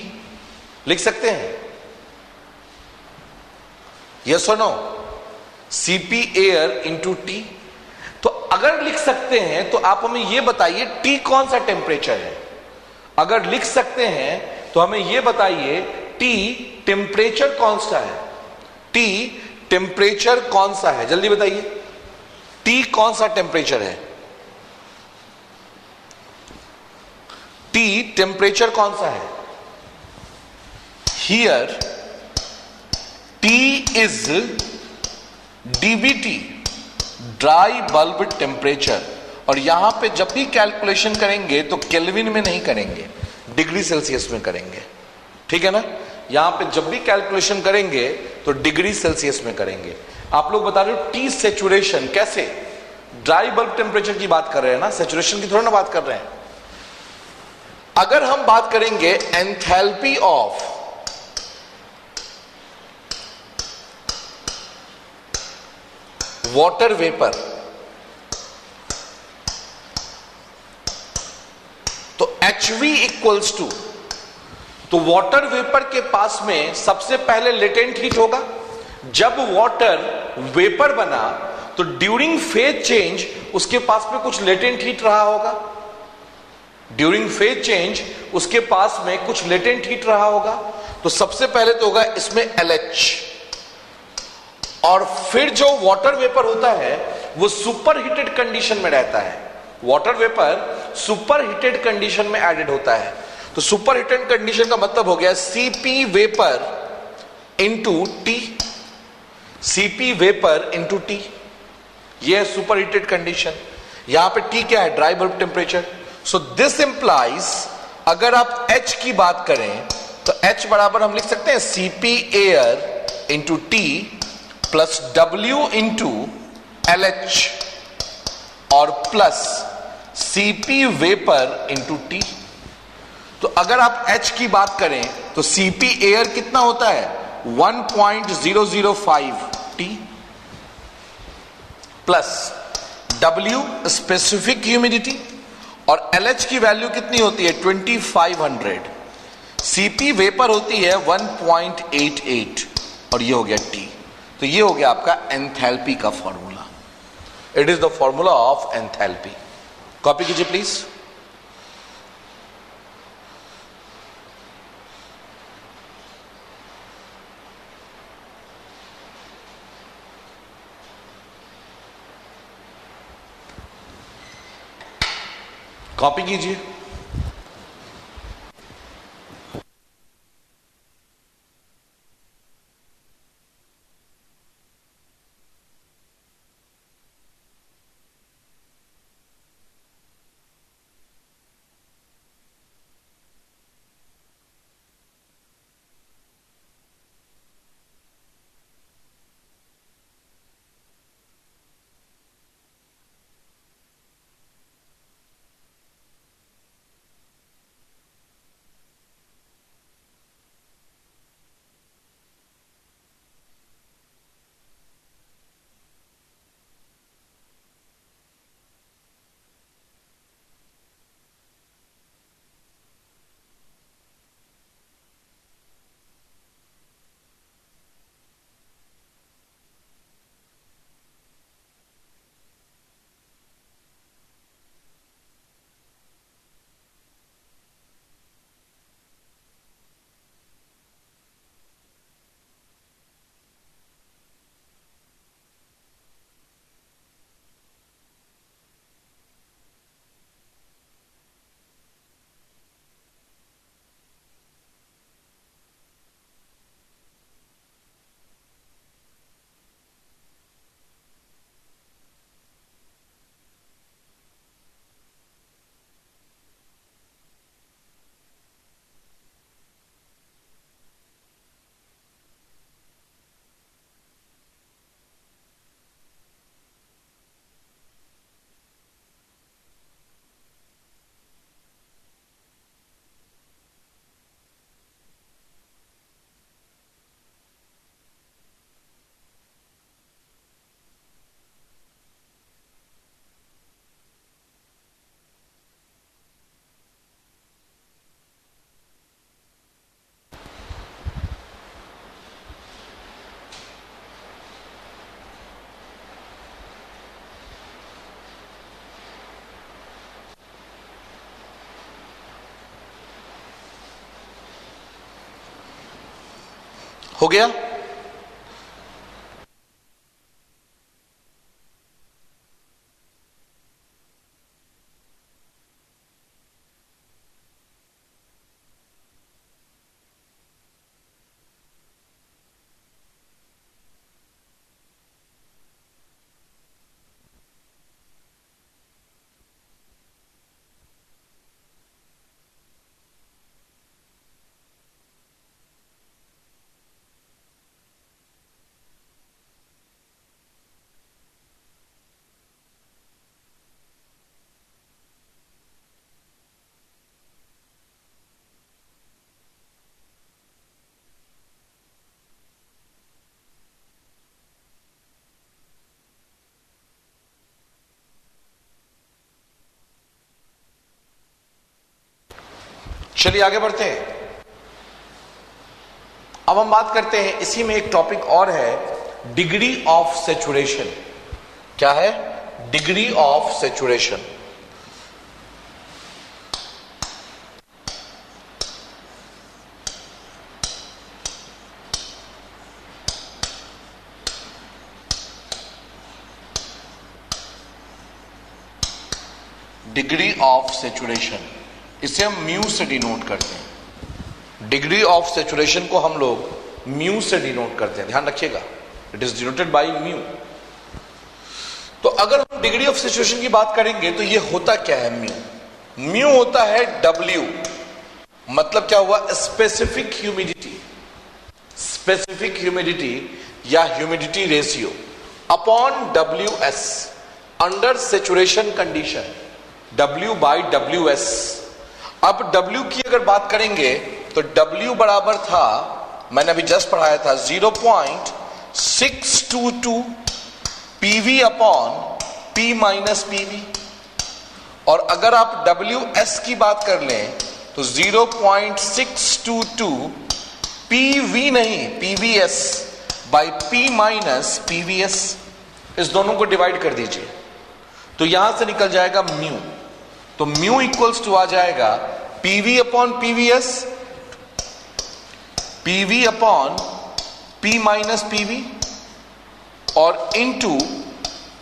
Speaker 1: लिख सकते हैं? यस और no? Cp air into T. तो अगर लिख सकते हैं तो आप हमें यह बताइए टी कौन सा टेम्परेचर है। अगर लिख सकते हैं तो हमें यह बताइए टी टेम्परेचर कौन सा है। टी टेम्परेचर कौन सा है, जल्दी बताइए। टी कौन सा टेम्परेचर है? टी टेम्परेचर कौन सा है? Here T is DBT, dry bulb temperature. और यहां पे जब भी कैलकुलेशन करेंगे तो केल्विन में नहीं करेंगे, डिग्री सेल्सियस में करेंगे, ठीक है ना। यहां पे जब भी कैलकुलेशन करेंगे तो डिग्री सेल्सियस में करेंगे। आप लोग बता रहे हो टी सेचुरेशन कैसे? ड्राई बल्ब टेम्परेचर की बात कर रहे हैं ना, सेचुरेशन की थोड़ा ना बात कर रहे हैं। अगर हम बात करेंगे एंथैल्पी ऑफ वाटर वेपर, तो HV इक्वल्स टू, तो वाटर वेपर के पास में सबसे पहले लेटेंट हीट होगा। जब वाटर वेपर बना तो ड्यूरिंग फेज चेंज उसके पास में कुछ लेटेंट हीट रहा होगा। ड्यूरिंग फेज चेंज उसके पास में कुछ लेटेंट हीट रहा होगा। तो सबसे पहले तो होगा इसमें LH, और फिर जो वाटर वेपर होता है वो सुपर हीटेड कंडीशन में रहता है। Water vapour super heated condition में एडेड होता है। तो सुपर हीटेड कंडीशन का मतलब हो गया Cp vapour into T, Cp vapour into T, यह है सुपर हीटेड कंडीशन। यहां पे टी क्या है? Dry bulb temperature. So this implies, अगर आप H की बात करें तो H बराबर हम लिख सकते हैं Cp air into T plus W into LH और plus Cp vapour into T. तो अगर आप H की बात करें तो Cp एयर कितना होता है? 1.005 T plus W specific humidity, और LH की वैल्यू कितनी होती है? 2500। Cp वेपर होती है 1.88 और ये हो गया T। तो ये हो गया आपका एंथैल्पी का formula. It is the formula of enthalpy. Copy कीजिए प्लीज। कॉपी कीजिए। हो गया। चलिए आगे बढ़ते हैं। अब हम बात करते हैं, इसी में एक टॉपिक और है, डिग्री ऑफ सैचुरेशन। क्या है? Degree of saturation. Degree of saturation, इसे हम म्यू से डिनोट करते हैं। डिग्री ऑफ सैचुरेशन को हम लोग म्यू से डिनोट करते हैं, ध्यान रखिएगा, it is denoted by mu. तो अगर हम डिग्री ऑफ सैचुरेशन की बात करेंगे तो ये होता क्या है? म्यू होता है W, मतलब क्या हुआ? स्पेसिफिक ह्यूमिडिटी, स्पेसिफिक ह्यूमिडिटी या humidity ratio upon WS under saturation condition, W by WS। अब W की अगर बात करेंगे तो W बराबर था, मैंने अभी जस्ट पढ़ाया था, 0.622 PV upon P minus PV। और अगर आप WS की बात कर लें तो 0.622 PV नहीं, PVS by P minus PVS। इस दोनों को डिवाइड कर दीजिए तो यहां से निकल जाएगा म्यू। तो म्यू इक्वल्स टू आ जाएगा PV upon PVS, PV upon P minus PV और into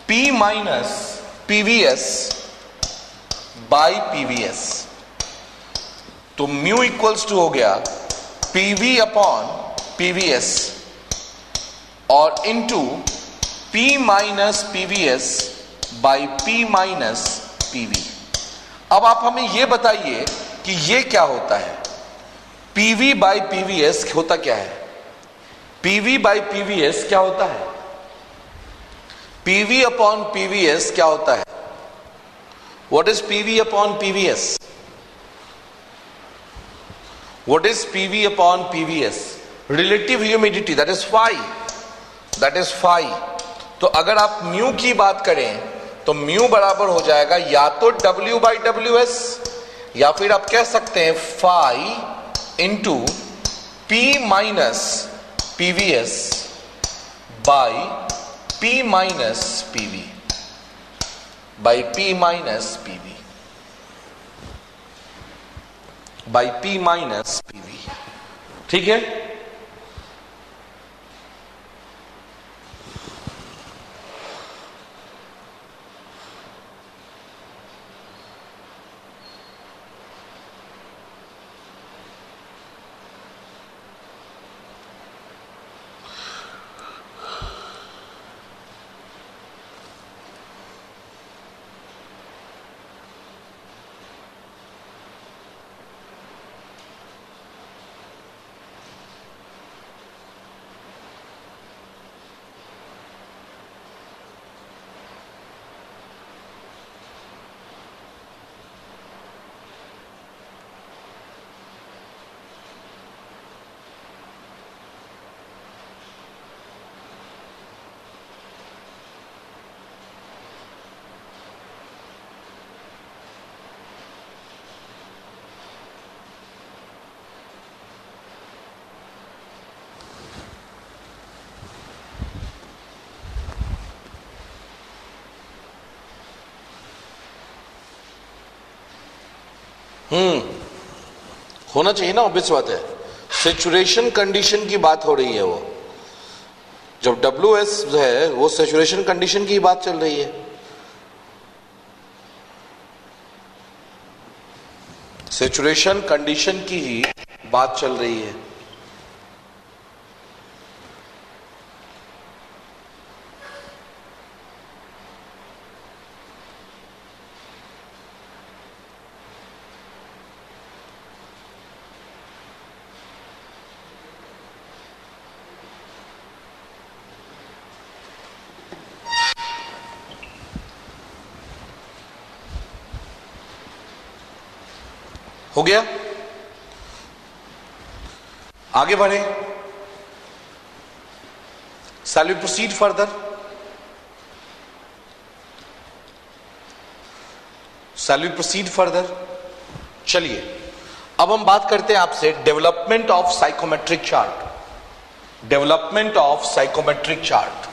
Speaker 1: P minus PVS by PVS। तो म्यू इक्वल्स टू हो गया PV अपॉन PVS और into P minus PVS by P minus PV। अब आप हमें यह बताइए कि यह क्या होता है? PV बाई PVS होता क्या है? PV बाई PVS क्या होता है? PV अपॉन PVS क्या होता है? What is PV upon PVS? What is PV upon PVS? Relative humidity, that is phi. That is phi. तो अगर आप म्यू की बात करें तो म्यू बराबर हो जाएगा या तो W बाई WS या फिर आप कह सकते हैं phi into P minus PVS by P minus PV by P minus PV by P minus PV। ठीक है? होना चाहिए ना, ऑब्वियस बात है। सेचुरेशन कंडीशन की बात हो रही है, वो जब WS है वो सेचुरेशन कंडीशन की बात चल रही है। सेचुरेशन कंडीशन की ही बात चल रही है। हो गया, आगे बढ़े। Shall we proceed further? Shall we proceed further? चलिए अब हम बात करते हैं आपसे development of psychometric chart. Development of psychometric chart.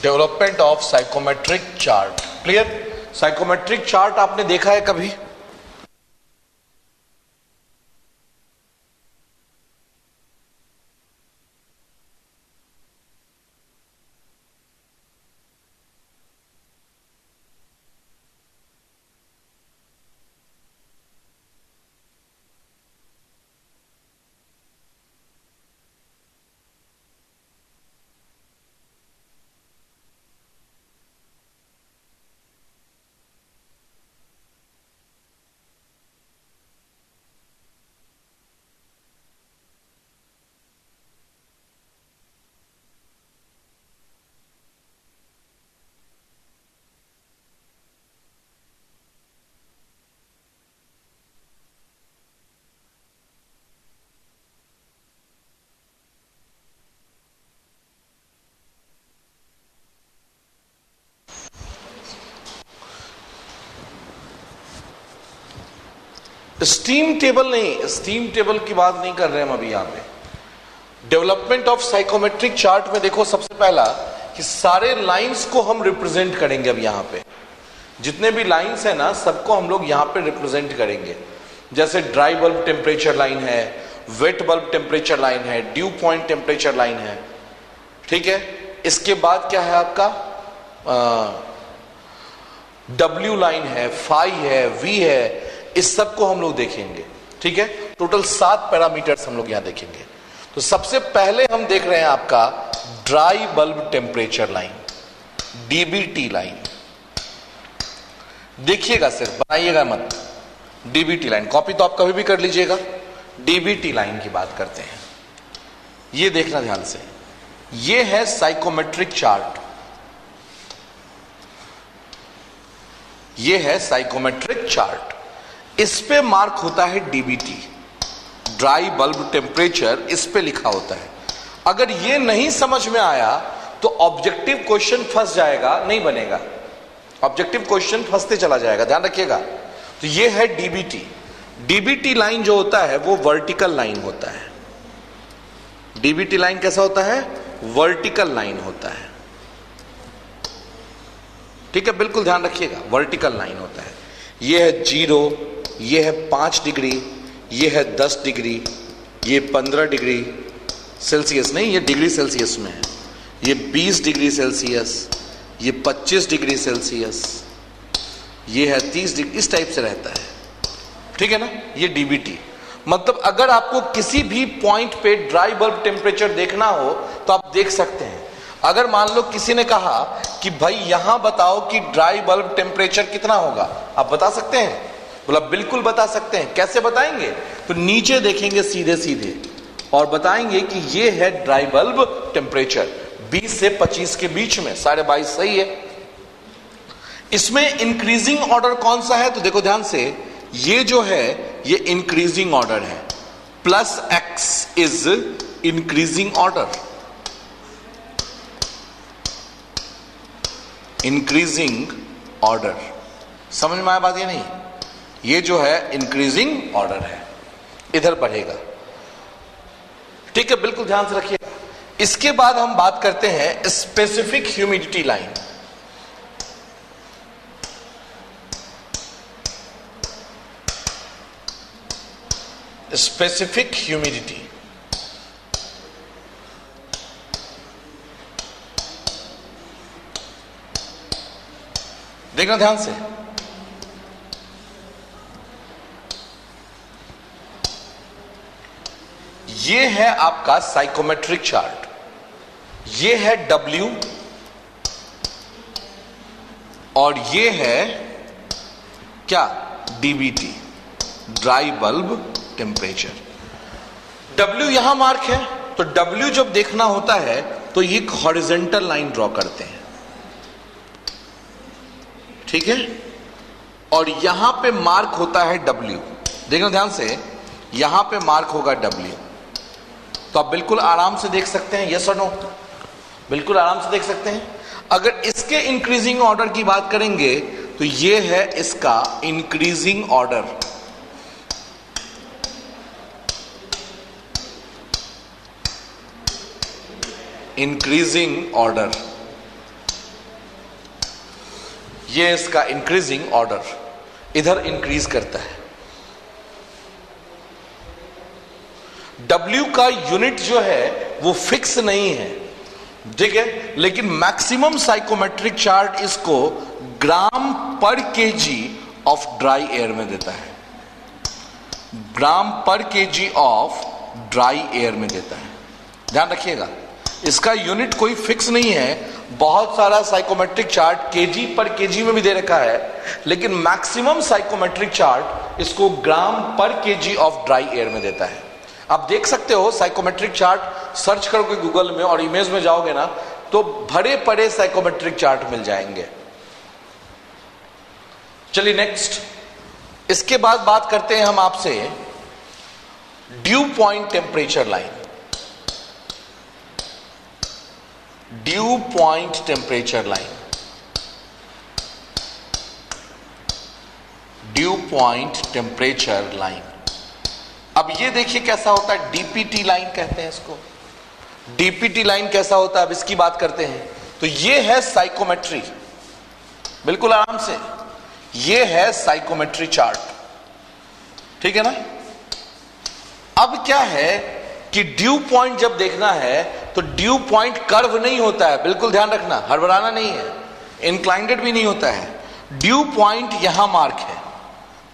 Speaker 1: Development of psychometric chart. Clear? Psychometric chart आपने देखा है कभी? स्टीम टेबल नहीं, स्टीम टेबल की बात नहीं कर रहे हम अभी यहां पे। डेवलपमेंट ऑफ साइकोमेट्रिक चार्ट में देखो, सबसे पहला कि सारे लाइंस को हम रिप्रेजेंट करेंगे। अब यहां पे जितने भी लाइंस है ना, सबको हम लोग यहां पे रिप्रेजेंट करेंगे। जैसे ड्राई बल्ब टेम्परेचर लाइन है, वेट बल्ब टेम्परेचर लाइन है, ड्यू पॉइंट टेम्परेचर लाइन है, ठीक है। इसके बाद क्या है आपका W लाइन है, फाई है, V है, इस सब को हम लोग देखेंगे, ठीक है। टोटल 7 पैरामीटर्स हम लोग यहां देखेंगे। तो सबसे पहले हम देख रहे हैं आपका dry bulb temperature line, DBT line. देखिएगा, सिर्फ बनाइएगा मत। DBT लाइन कॉपी तो आप कभी भी कर लीजिएगा। DBT लाइन की बात करते हैं, ये देखना ध्यान से। ये है साइकोमेट्रिक चार्ट, ये है साइकोमेट्रिक चार्ट। इस पे मार्क होता है DBT, ड्राई बल्ब टेम्परेचर, इस पे लिखा होता है। अगर ये नहीं समझ में आया तो ऑब्जेक्टिव क्वेश्चन फंस जाएगा, नहीं बनेगा। ऑब्जेक्टिव क्वेश्चन फंसते चला जाएगा, ध्यान रखिएगा। तो ये है DBT। DBT लाइन जो होता है वो वर्टिकल लाइन होता है। DBT लाइन कैसा होता है? वर्टिकल लाइन होता है, ठीक है, बिल्कुल ध्यान रखिएगा। वर्टिकल लाइन होता है। ये है 0, ये है 5 डिग्री, ये है 10 डिग्री, ये 15 डिग्री सेल्सियस, नहीं ये डिग्री सेल्सियस में है, ये 20 डिग्री सेल्सियस, ये 25 डिग्री सेल्सियस, ये है 30 डिग्री, इस टाइप से रहता है, ठीक है ना। ये DBT। मतलब अगर आपको किसी भी पॉइंट पे ड्राई बल्ब टेम्परेचर देखना हो तो आप देख सकते हैं। अगर मान लो किसी ने कहा कि भाई यहां बताओ कि ड्राई बल्ब टेम्परेचर कितना होगा, आप बता सकते हैं? बोला बिल्कुल बता सकते हैं। कैसे बताएंगे? तो नीचे देखेंगे सीधे सीधे और बताएंगे कि ये है ड्राई बल्ब टेम्परेचर 20 से 25 के बीच में, 22.5 सही है। इसमें इंक्रीजिंग ऑर्डर कौन सा है? तो देखो ध्यान से, ये जो है ये इंक्रीजिंग ऑर्डर है, +X is increasing order, increasing order, समझ में आया बात या नहीं? ये जो है इंक्रीजिंग ऑर्डर है, इधर बढ़ेगा। ठीक है, बिल्कुल ध्यान से रखिएगा। इसके बाद हम बात करते हैं specific humidity line. Specific humidity, देखना ध्यान से। ये है आपका साइकोमेट्रिक चार्ट, ये है W और ये है क्या, DBT, dry bulb temperature. W यहां मार्क है, तो W जब देखना होता है तो ये एक हॉरिजॉन्टल लाइन ड्रॉ करते हैं, ठीक है। और यहां पे मार्क होता है W, देखना ध्यान से, यहां पे मार्क होगा W। तो आप बिल्कुल आराम से देख सकते हैं, यस और नो, बिल्कुल आराम से देख सकते हैं। अगर इसके इंक्रीजिंग ऑर्डर की बात करेंगे तो ये है इसका इंक्रीजिंग ऑर्डर। इंक्रीजिंग ऑर्डर, ये इसका इंक्रीजिंग ऑर्डर, इधर इंक्रीज करता है। W का यूनिट जो है वो फिक्स नहीं है, ठीक है, लेकिन मैक्सिमम साइकोमेट्रिक चार्ट इसको ग्राम पर केजी ऑफ ड्राई एयर में देता है, ग्राम पर केजी ऑफ ड्राई एयर में देता है। ध्यान रखिएगा, इसका यूनिट कोई फिक्स नहीं है। बहुत सारा साइकोमेट्रिक चार्ट केजी पर केजी में भी दे रखा है, लेकिन मैक्सिमम साइकोमेट्रिक चार्ट इसको ग्राम पर केजी ऑफ ड्राई एयर में देता है। आप देख सकते हो साइकोमेट्रिक चार्ट सर्च करोगे गूगल में और इमेज में जाओगे ना, तो भरे पड़े साइकोमेट्रिक चार्ट मिल जाएंगे। चलिए नेक्स्ट, इसके बाद बात करते हैं हम आपसे due point temperature line. Due point temperature line, due point temperature line. अब ये देखिए कैसा होता है, डीपीटी लाइन कहते हैं इसको। डीपीटी लाइन कैसा होता है, अब इसकी बात करते हैं। तो ये है साइकोमेट्री, बिल्कुल आराम से, ये है साइकोमेट्री चार्ट, ठीक है ना। अब क्या है कि ड्यू पॉइंट जब देखना है तो ड्यू पॉइंट कर्व नहीं होता है, बिल्कुल ध्यान रखना, हड़बड़ाना नहीं है, इंक्लाइंडेड भी नहीं होता है। ड्यू पॉइंट यहां मार्क है,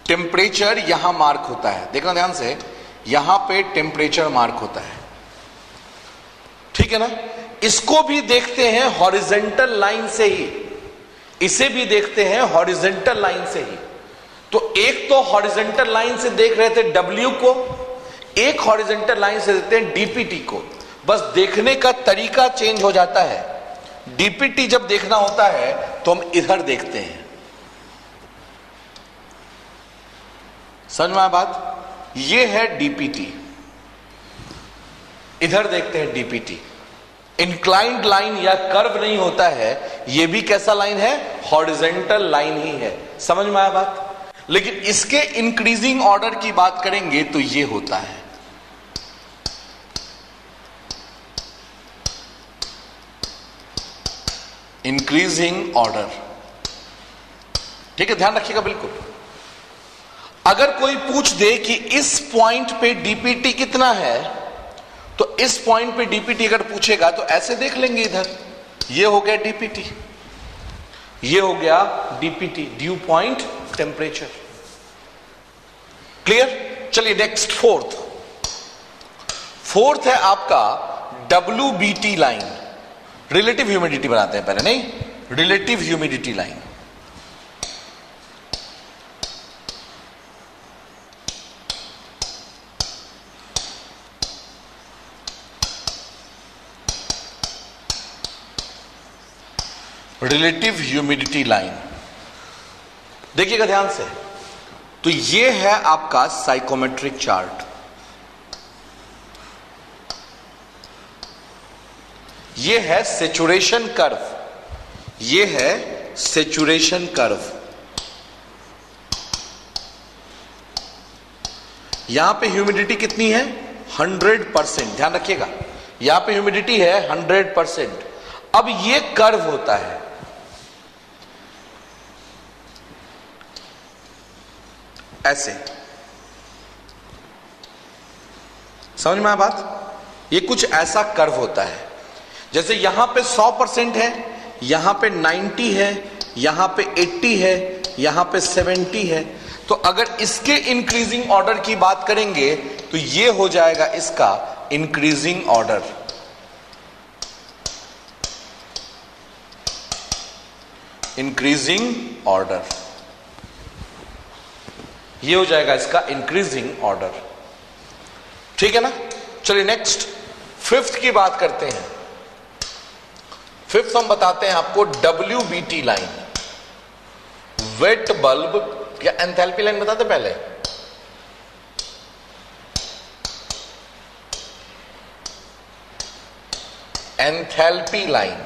Speaker 1: टेम्परेचर यहां मार्क होता है, देखना ध्यान से, यहां पे टेम्परेचर मार्क होता है, ठीक है ना। इसको भी देखते हैं हॉरिजॉन्टल लाइन से ही, इसे भी देखते हैं हॉरिजॉन्टल लाइन से ही। तो एक तो हॉरिजॉन्टल लाइन से देख रहे थे W को, एक हॉरिजॉन्टल लाइन से देखते हैं DPT को। बस देखने का तरीका चेंज हो जाता है। DPT जब देखना होता है तो हम इधर देखते हैं, समझ में आया बात। ये है DPT, इधर देखते हैं DPT। इंक्लाइंड लाइन या कर्व नहीं होता है, ये भी कैसा लाइन है, हॉरिजॉन्टल लाइन ही है, समझ में आया बात। लेकिन इसके इंक्रीजिंग ऑर्डर की बात करेंगे तो ये होता है, इंक्रीजिंग ऑर्डर, ठीक है, ध्यान रखिएगा बिल्कुल। अगर कोई पूछ दे कि इस पॉइंट पे DPT कितना है, तो इस पॉइंट पे DPT अगर पूछेगा तो ऐसे देख लेंगे, इधर ये हो गया DPT, ये हो गया DPT, due point temperature. Clear. चलिए नेक्स्ट, फोर्थ है आपका WBT लाइन। रिलेटिव ह्यूमिडिटी बनाते हैं पहले, नहीं, relative humidity line. Relative humidity line, देखिएगा ध्यान से। तो ये है आपका साइकोमेट्रिक चार्ट, ये है सेचुरेशन कर्व, ये है सेचुरेशन कर्व, यहां पे ह्यूमिडिटी कितनी है? 100%। ध्यान रखिएगा, यहां पे ह्यूमिडिटी है 100%। अब ये कर्व होता है, ऐसे। समझ में आया बात? ये कुछ ऐसा कर्व होता है, जैसे यहां पे 100% है, यहां पे 90 है, यहां पे 80 है, यहां पे 70 है। तो अगर इसके इंक्रीजिंग ऑर्डर की बात करेंगे तो ये हो जाएगा इसका इंक्रीजिंग ऑर्डर। इंक्रीजिंग ऑर्डर, ये हो जाएगा इसका इंक्रीजिंग ऑर्डर। ठीक है ना? चलिए नेक्स्ट, फिफ्थ की बात करते हैं। फिफ्थ हम बताते हैं आपको WBT लाइन, वेट बल्ब या एंथैल्पी लाइन बताते पहले। Enthalpy line,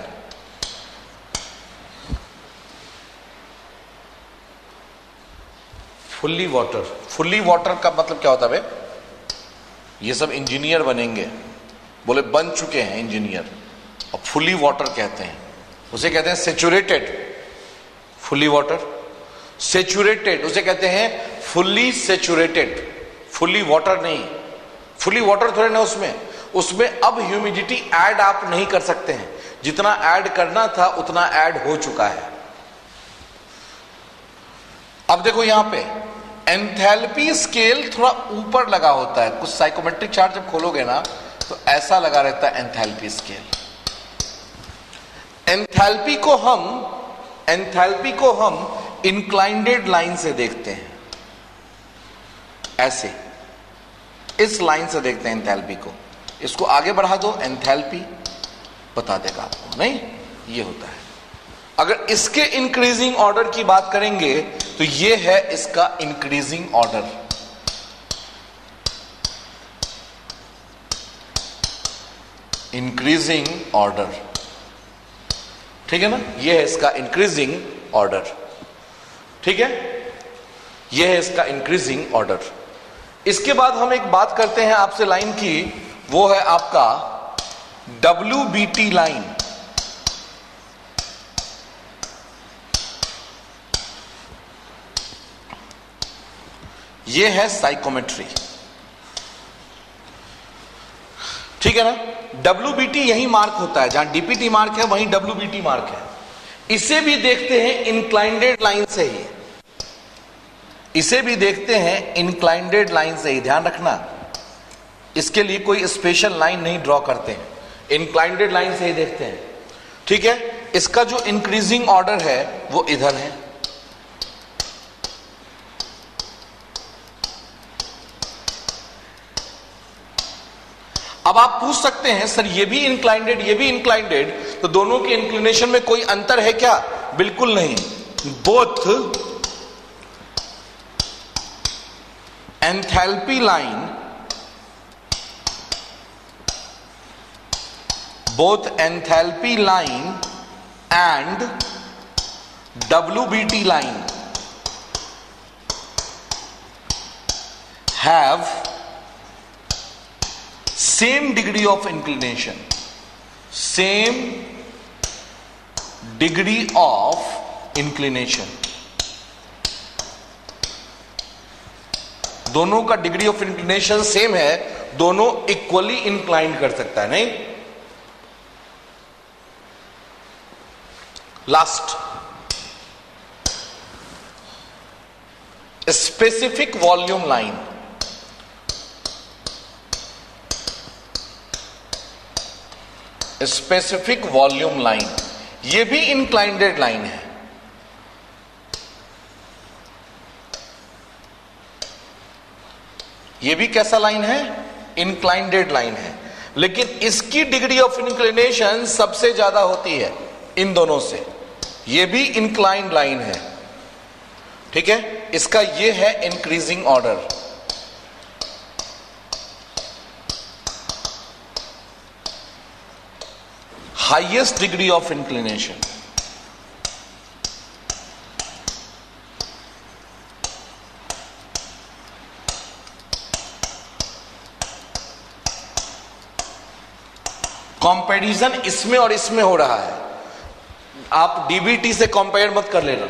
Speaker 1: fully water. Fully water का मतलब क्या होता है बे? ये सब इंजीनियर बनेंगे, बोले बन चुके हैं इंजीनियर, और फुल्ली वाटर कहते हैं उसे, कहते हैं सेचुरेटेड। फुल्ली वाटर, सेचुरेटेड उसे कहते हैं फुल्ली सेचुरेटेड। फुल्ली वाटर नहीं, फुल्ली वाटर थोड़े ना उसमें अब ह्यूमिडिटी ऐड आप नहीं कर सकते हैं, जितना ऐड करना था उतना ऐड हो चुका है। अब देखो यहां पे एंथैल्पी स्केल थोड़ा ऊपर लगा होता है, कुछ साइकोमेट्रिक चार्ट जब खोलोगे ना तो ऐसा लगा रहता है एंथैल्पी स्केल। एंथैल्पी को हम इंक्लाइंडेड लाइन से देखते हैं, ऐसे इस लाइन से देखते हैं एंथैल्पी को। इसको आगे बढ़ा दो, एंथैल्पी बता देगा आपको, नहीं ये होता है। अगर इसके इंक्रीजिंग ऑर्डर की बात करेंगे तो ये है इसका इंक्रीजिंग ऑर्डर। इंक्रीजिंग ऑर्डर, ठीक है ना? ये है इसका इंक्रीजिंग ऑर्डर। ठीक है, ये है इसका इंक्रीजिंग ऑर्डर। इसके बाद हम एक बात करते हैं आपसे लाइन की, वो है आपका WBT लाइन। ये है साइकोमेट्री, ठीक है ना? WBT यही मार्क होता है, जहां DPT मार्क है वहीं WBT मार्क है। इसे भी देखते हैं इंक्लाइंडेड लाइन से ही, इसे भी देखते हैं इंक्लाइंडेड लाइन से ही। ध्यान रखना, इसके लिए कोई स्पेशल लाइन नहीं ड्रॉ करते हैं, इंक्लाइंडेड लाइन से ही देखते हैं। ठीक है, इसका जो इंक्रीजिंग ऑर्डर है वो इधर है। अब आप पूछ सकते हैं सर ये भी इंक्लाइंडेड ये भी इंक्लाइंडेड, तो दोनों के इंक्लिनेशन में कोई अंतर है क्या? बिल्कुल नहीं। Both enthalpy line, both enthalpy line and WBT line have same degree of inclination, same degree of inclination। दोनों का डिग्री ऑफ इंक्लिनेशन सेम है, दोनों इक्वली इंक्लाइंड कर सकता है, नहीं? Last, specific volume line. Specific volume line, यह भी इंक्लाइंडेड लाइन है। यह भी कैसा लाइन है? इंक्लाइंडेड लाइन है, लेकिन इसकी डिग्री ऑफ इंक्लिनेशन सबसे ज्यादा होती है इन दोनों से। यह भी इंक्लाइंड लाइन है, ठीक है? इसका यह है increasing order. Highest degree of inclination, comparison इसमें और इसमें हो रहा है, आप डीबीटी से कंपेयर मत कर लेना।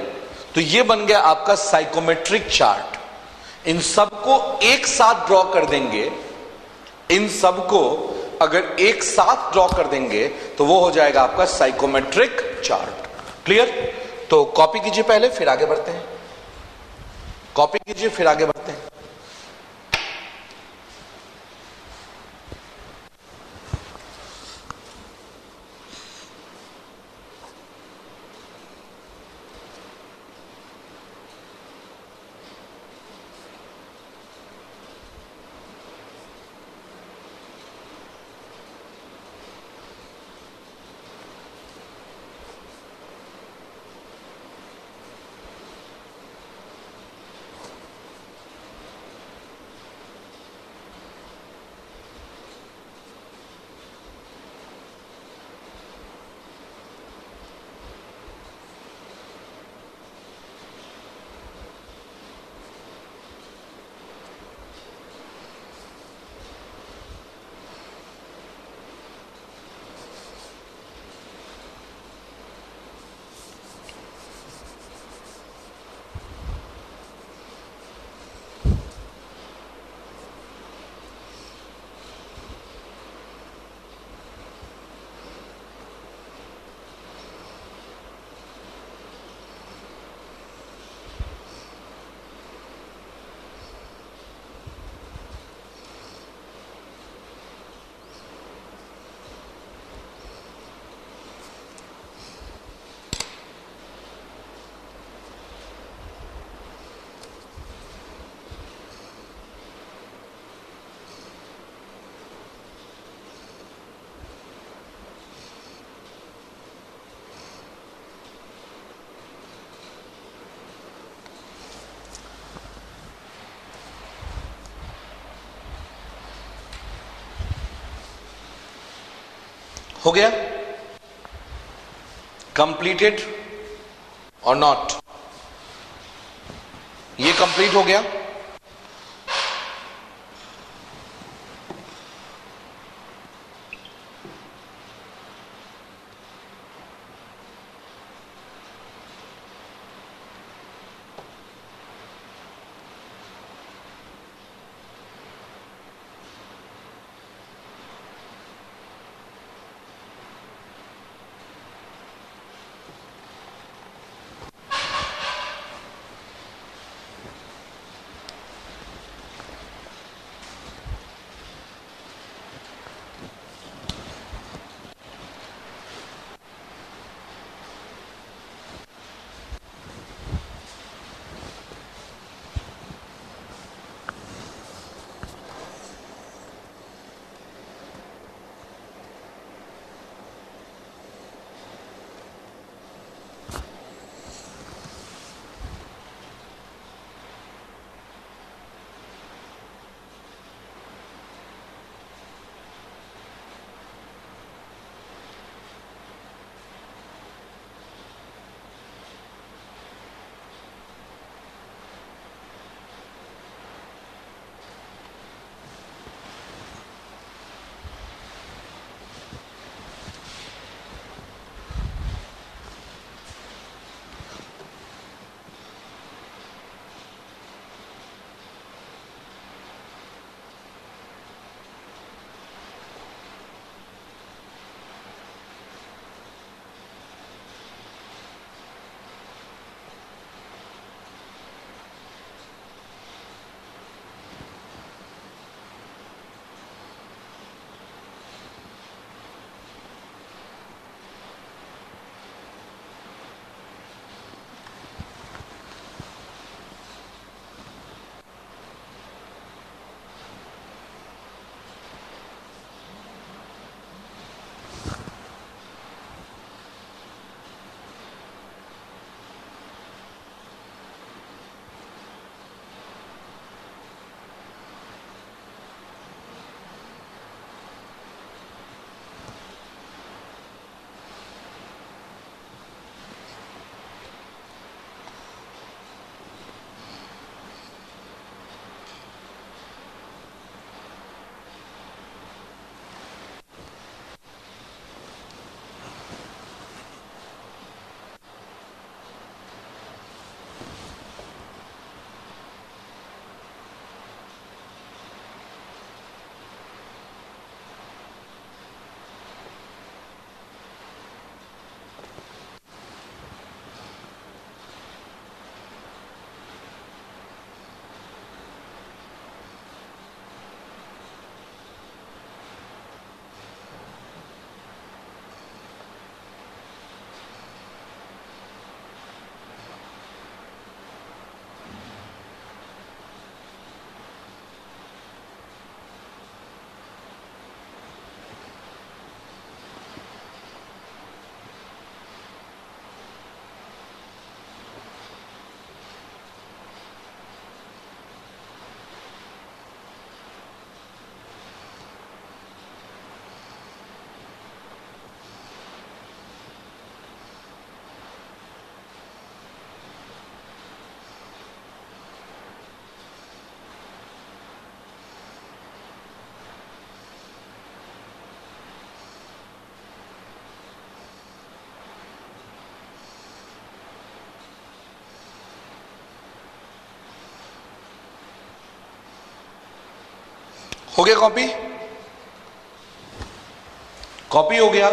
Speaker 1: तो ये बन गया आपका साइकोमेट्रिक चार्ट। इन सबको एक साथ ड्रॉ कर देंगे, इन सबको अगर एक साथ ड्रॉ कर देंगे तो वो हो जाएगा आपका साइकोमेट्रिक चार्ट। क्लियर? तो कॉपी कीजिए पहले, फिर आगे बढ़ते हैं। कॉपी कीजिए फिर आगे बढ़ते हैं। हो गया? कंप्लीटेड और नॉट? ये कंप्लीट हो गया। हो गया कॉपी? कॉपी हो गया?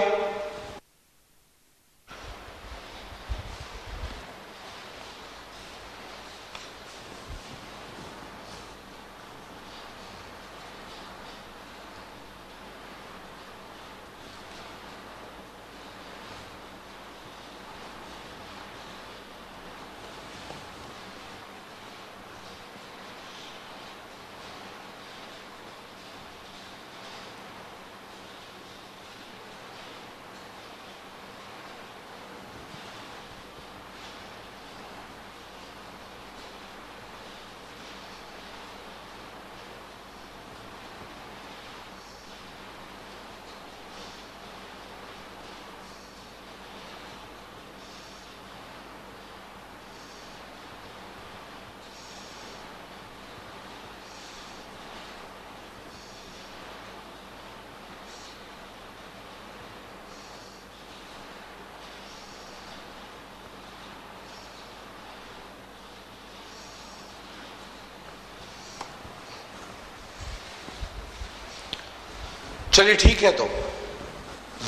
Speaker 1: चलिए ठीक है, तो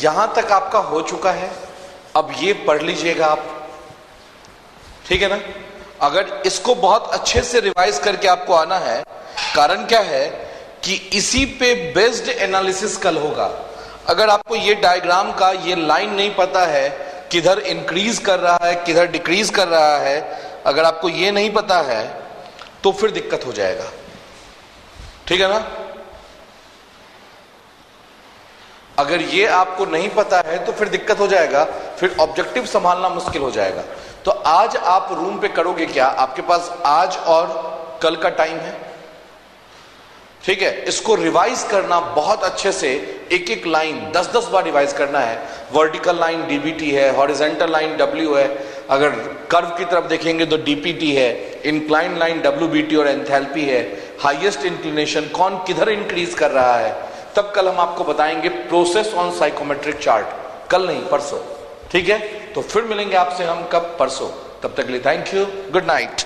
Speaker 1: यहां तक आपका हो चुका है। अब ये पढ़ लीजिएगा आप, ठीक है ना? अगर इसको बहुत अच्छे से रिवाइज करके आपको आना है, कारण क्या है कि इसी पे बेस्ड एनालिसिस कल होगा। अगर आपको ये डायग्राम का ये लाइन नहीं पता है, किधर इंक्रीज कर रहा है किधर डिक्रीज कर रहा है, अगर आपको ये नहीं पता है तो फिर दिक्कत हो जाएगा, ठीक है ना? अगर ये आपको नहीं पता है तो फिर दिक्कत हो जाएगा, फिर ऑब्जेक्टिव संभालना मुश्किल हो जाएगा। तो आज आप रूम पे करोगे क्या? आपके पास आज और कल का टाइम है, ठीक है? इसको रिवाइज करना बहुत अच्छे से, एक एक लाइन 10-10 बार रिवाइज करना है। वर्टिकल लाइन डीबीटी है, हॉरिजॉन्टल लाइन डब्ल्यू है, अगर कर्व की तरफ देखेंगे तो डीपीटी है, इंक्लाइन लाइन डब्ल्यूबीटी और एंथैल्पी है, हाईएस्ट इंक्लिनेशन कौन किधर इंक्रीज कर रहा है। तब कल हम आपको बताएंगे प्रोसेस ऑन साइकोमेट्रिक चार्ट, कल नहीं परसों, ठीक है? तो फिर मिलेंगे आपसे हम कब? परसों। तब तक के लिए थैंक यू, गुड नाइट।